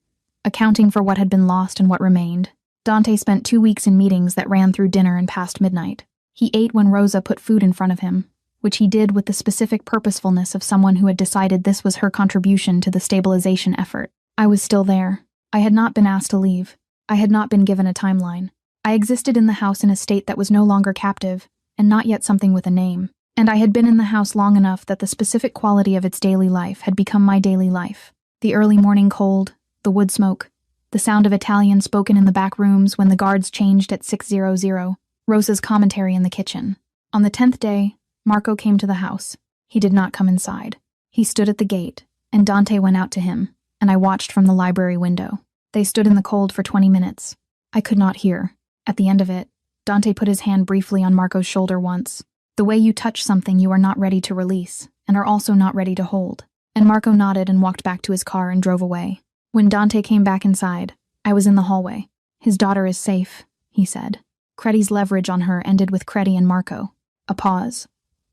accounting for what had been lost and what remained. Dante spent 2 weeks in meetings that ran through dinner and past midnight. He ate when Rosa put food in front of him, which he did with the specific purposefulness of someone who had decided this was her contribution to the stabilization effort. I was still there. I had not been asked to leave. I had not been given a timeline. I existed in the house in a state that was no longer captive, and not yet something with a name. And I had been in the house long enough that the specific quality of its daily life had become my daily life. The early morning cold, the wood smoke, the sound of Italian spoken in the back rooms when the guards changed at 6:00, Rosa's commentary in the kitchen. On the 10th day, Marco came to the house. He did not come inside. He stood at the gate, and Dante went out to him, and I watched from the library window. They stood in the cold for 20 minutes. I could not hear. At the end of it, Dante put his hand briefly on Marco's shoulder once. The way you touch something you are not ready to release, and are also not ready to hold. And Marco nodded and walked back to his car and drove away. When Dante came back inside, I was in the hallway. "His daughter is safe," he said. Creddy's leverage on her ended with Creddy and Marco. A pause.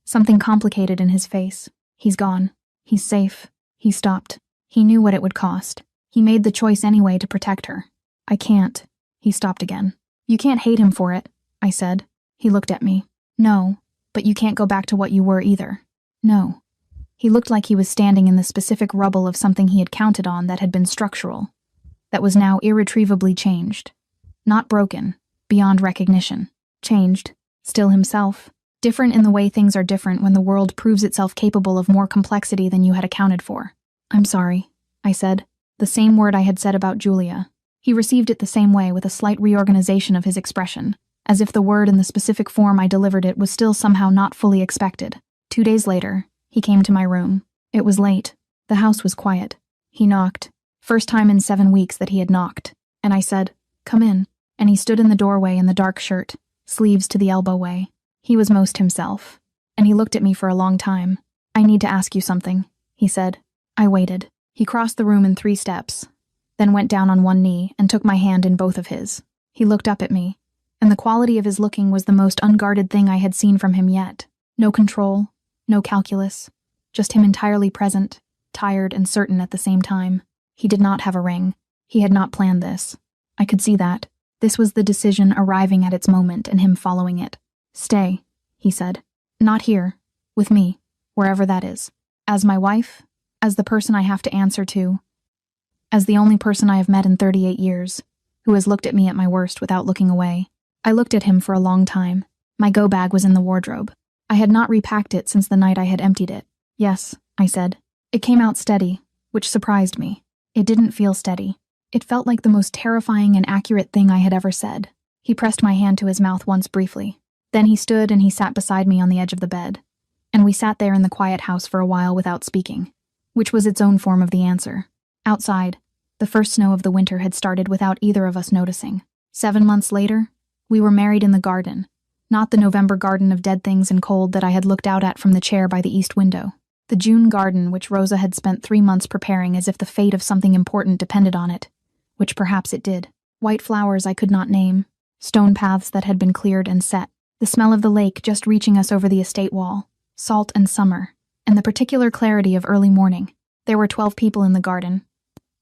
Something complicated in his face. "He's gone. He's safe." He stopped. He knew what it would cost. He made the choice anyway to protect her. "I can't." He stopped again. "You can't hate him for it," I said. He looked at me. "No, but you can't go back to what you were either." "No." He looked like he was standing in the specific rubble of something he had counted on that had been structural, that was now irretrievably changed. Not broken, beyond recognition. Changed, still himself. Different in the way things are different when the world proves itself capable of more complexity than you had accounted for. "I'm sorry," I said, the same word I had said about Julia. He received it the same way, with a slight reorganization of his expression, as if the word in the specific form I delivered it was still somehow not fully expected. 2 days later, he came to my room. It was late. The house was quiet. He knocked. First time in 7 weeks that he had knocked. And I said, "Come in." And he stood in the doorway in the dark shirt, sleeves to the elbow way. He was most himself. And he looked at me for a long time. "I need to ask you something," he said. I waited. He crossed the room in 3 steps, then went down on one knee and took my hand in both of his. He looked up at me, and the quality of his looking was the most unguarded thing I had seen from him yet. No control, no calculus, just him entirely present, tired and certain at the same time. He did not have a ring. He had not planned this. I could see that. This was the decision arriving at its moment and him following it. "Stay," he said. "Not here. With me. Wherever that is. As my wife, as the person I have to answer to, as the only person I have met in 38 years, who has looked at me at my worst without looking away." I looked at him for a long time. My go bag was in the wardrobe. I had not repacked it since the night I had emptied it. "Yes," I said. It came out steady, which surprised me. It didn't feel steady. It felt like the most terrifying and accurate thing I had ever said. He pressed my hand to his mouth once briefly. Then he stood and he sat beside me on the edge of the bed. And we sat there in the quiet house for a while without speaking, which was its own form of the answer. Outside, the first snow of the winter had started without either of us noticing. 7 months later, we were married in the garden, not the November garden of dead things and cold that I had looked out at from the chair by the east window. The June garden which Rosa had spent 3 months preparing as if the fate of something important depended on it, which perhaps it did. White flowers I could not name, stone paths that had been cleared and set. The smell of the lake just reaching us over the estate wall, salt and summer, and the particular clarity of early morning. There were 12 people in the garden.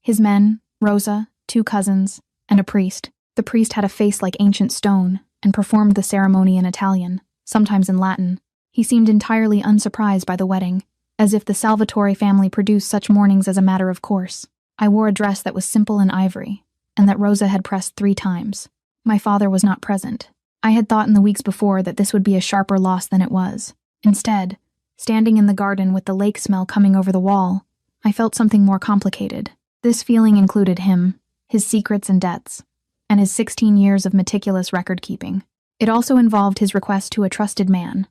His men, Rosa, 2 cousins, and a priest. The priest had a face like ancient stone and performed the ceremony in Italian, sometimes in Latin. He seemed entirely unsurprised by the wedding, as if the Salvatore family produced such mornings as a matter of course. I wore a dress that was simple and ivory, and that Rosa had pressed 3 times. My father was not present. I had thought in the weeks before that this would be a sharper loss than it was. Instead, standing in the garden with the lake smell coming over the wall, I felt something more complicated. This feeling included him, his secrets and debts, and his 16 years of meticulous record-keeping. It also involved his request to a trusted man,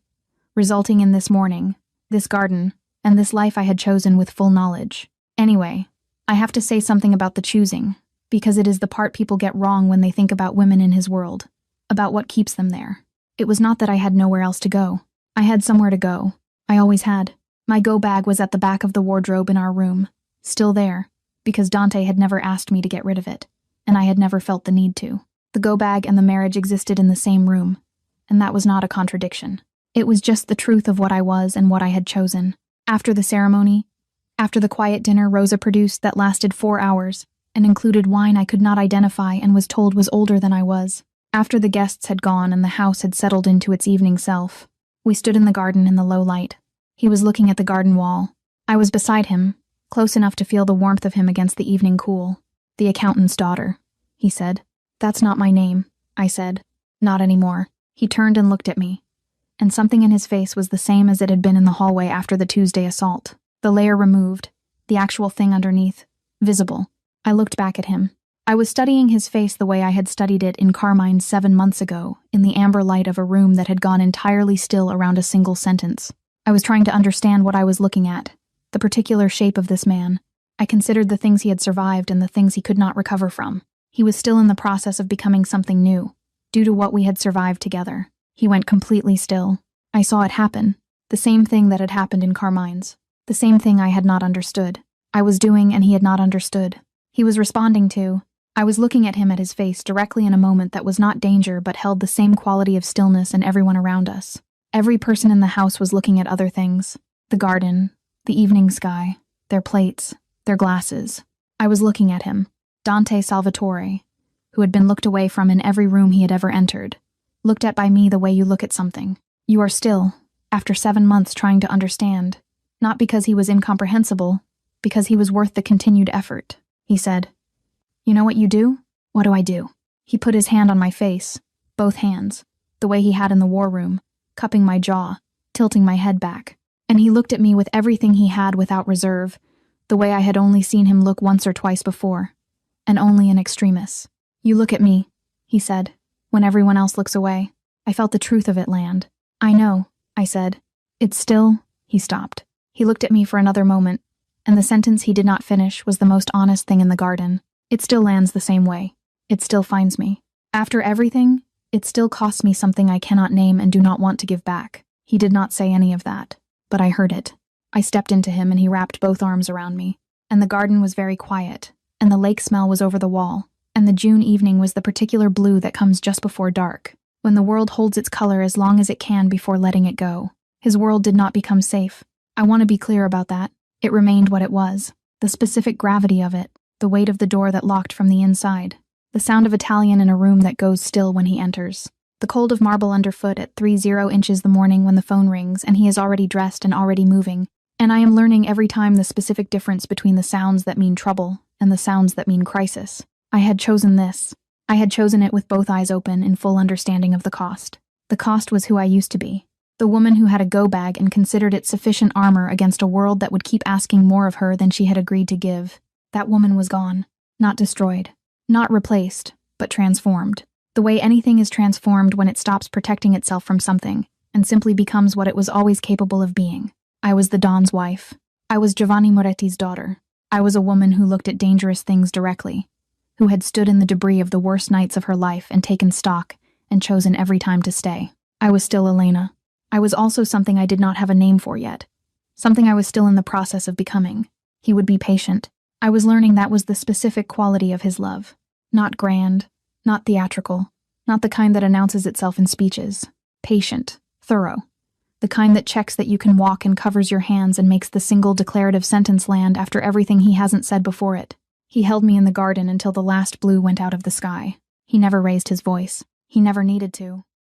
resulting in this morning, this garden, and this life I had chosen with full knowledge. Anyway, I have to say something about the choosing, because it is the part people get wrong when they think about women in his world, about what keeps them there. It was not that I had nowhere else to go. I had somewhere to go. I always had. My go-bag was at the back of the wardrobe in our room, still there, because Dante had never asked me to get rid of it, and I had never felt the need to. The go-bag and the marriage existed in the same room, and that was not a contradiction. It was just the truth of what I was and what I had chosen. After the ceremony, after the quiet dinner Rosa produced that lasted 4 hours, and included wine I could not identify and was told was older than I was. After the guests had gone and the house had settled into its evening self, we stood in the garden in the low light. He was looking at the garden wall. I was beside him, close enough to feel the warmth of him against the evening cool. "The accountant's daughter," he said. "That's not my name," I said. "Not anymore." He turned and looked at me, and something in his face was the same as it had been in the hallway after the Tuesday assault. The layer removed, the actual thing underneath, visible. I looked back at him. I was studying his face the way I had studied it in Carmine's 7 months ago, in the amber light of a room that had gone entirely still around a single sentence. I was trying to understand what I was looking at, the particular shape of this man. I considered the things he had survived and the things he could not recover from. He was still in the process of becoming something new, due to what we had survived together. He went completely still. I saw it happen, the same thing that had happened in Carmine's, the same thing I had not understood. I was doing and he had not understood. He was responding to. I was looking at him at his face directly in a moment that was not danger but held the same quality of stillness and everyone around us. Every person in the house was looking at other things. The garden, the evening sky, their plates, their glasses. I was looking at him, Dante Salvatore, who had been looked away from in every room he had ever entered. Looked at by me the way you look at something. You are still, after 7 months trying to understand. Not because he was incomprehensible, because he was worth the continued effort. He said, "You know what you do? What do I do?" He put his hand on my face, both hands, the way he had in the war room, cupping my jaw, tilting my head back. And he looked at me with everything he had without reserve, the way I had only seen him look once or twice before, and only in extremis. "You look at me," he said, "when everyone else looks away." I felt the truth of it land. "I know," I said. "It's still—" He stopped. He looked at me for another moment, and the sentence he did not finish was the most honest thing in the garden. "It still lands the same way. It still finds me. After everything, it still costs me something I cannot name and do not want to give back." He did not say any of that, but I heard it. I stepped into him and he wrapped both arms around me, and the garden was very quiet, and the lake smell was over the wall, and the June evening was the particular blue that comes just before dark, when the world holds its color as long as it can before letting it go. His world did not become safe. I want to be clear about that. It remained what it was. The specific gravity of it, the weight of the door that locked from the inside, the sound of Italian in a room that goes still when he enters, the cold of marble underfoot at 30 inches the morning when the phone rings and he is already dressed and already moving. And I am learning every time the specific difference between the sounds that mean trouble and the sounds that mean crisis. I had chosen this. I had chosen it with both eyes open in full understanding of the cost. The cost was who I used to be. The woman who had a go-bag and considered it sufficient armor against a world that would keep asking more of her than she had agreed to give. That woman was gone. Not destroyed. Not replaced, but transformed. The way anything is transformed when it stops protecting itself from something and simply becomes what it was always capable of being. I was the Don's wife. I was Giovanni Moretti's daughter. I was a woman who looked at dangerous things directly, who had stood in the debris of the worst nights of her life and taken stock and chosen every time to stay. I was still Elena. I was also something I did not have a name for yet, something I was still in the process of becoming. He would be patient. I was learning that was the specific quality of his love. Not grand, not theatrical, not the kind that announces itself in speeches. patient, thorough. The kind that checks that you can walk and covers your hands and makes the single declarative sentence land after everything he hasn't said before it. He held me in the garden until the last blue went out of the sky. He never raised his voice. He never needed to.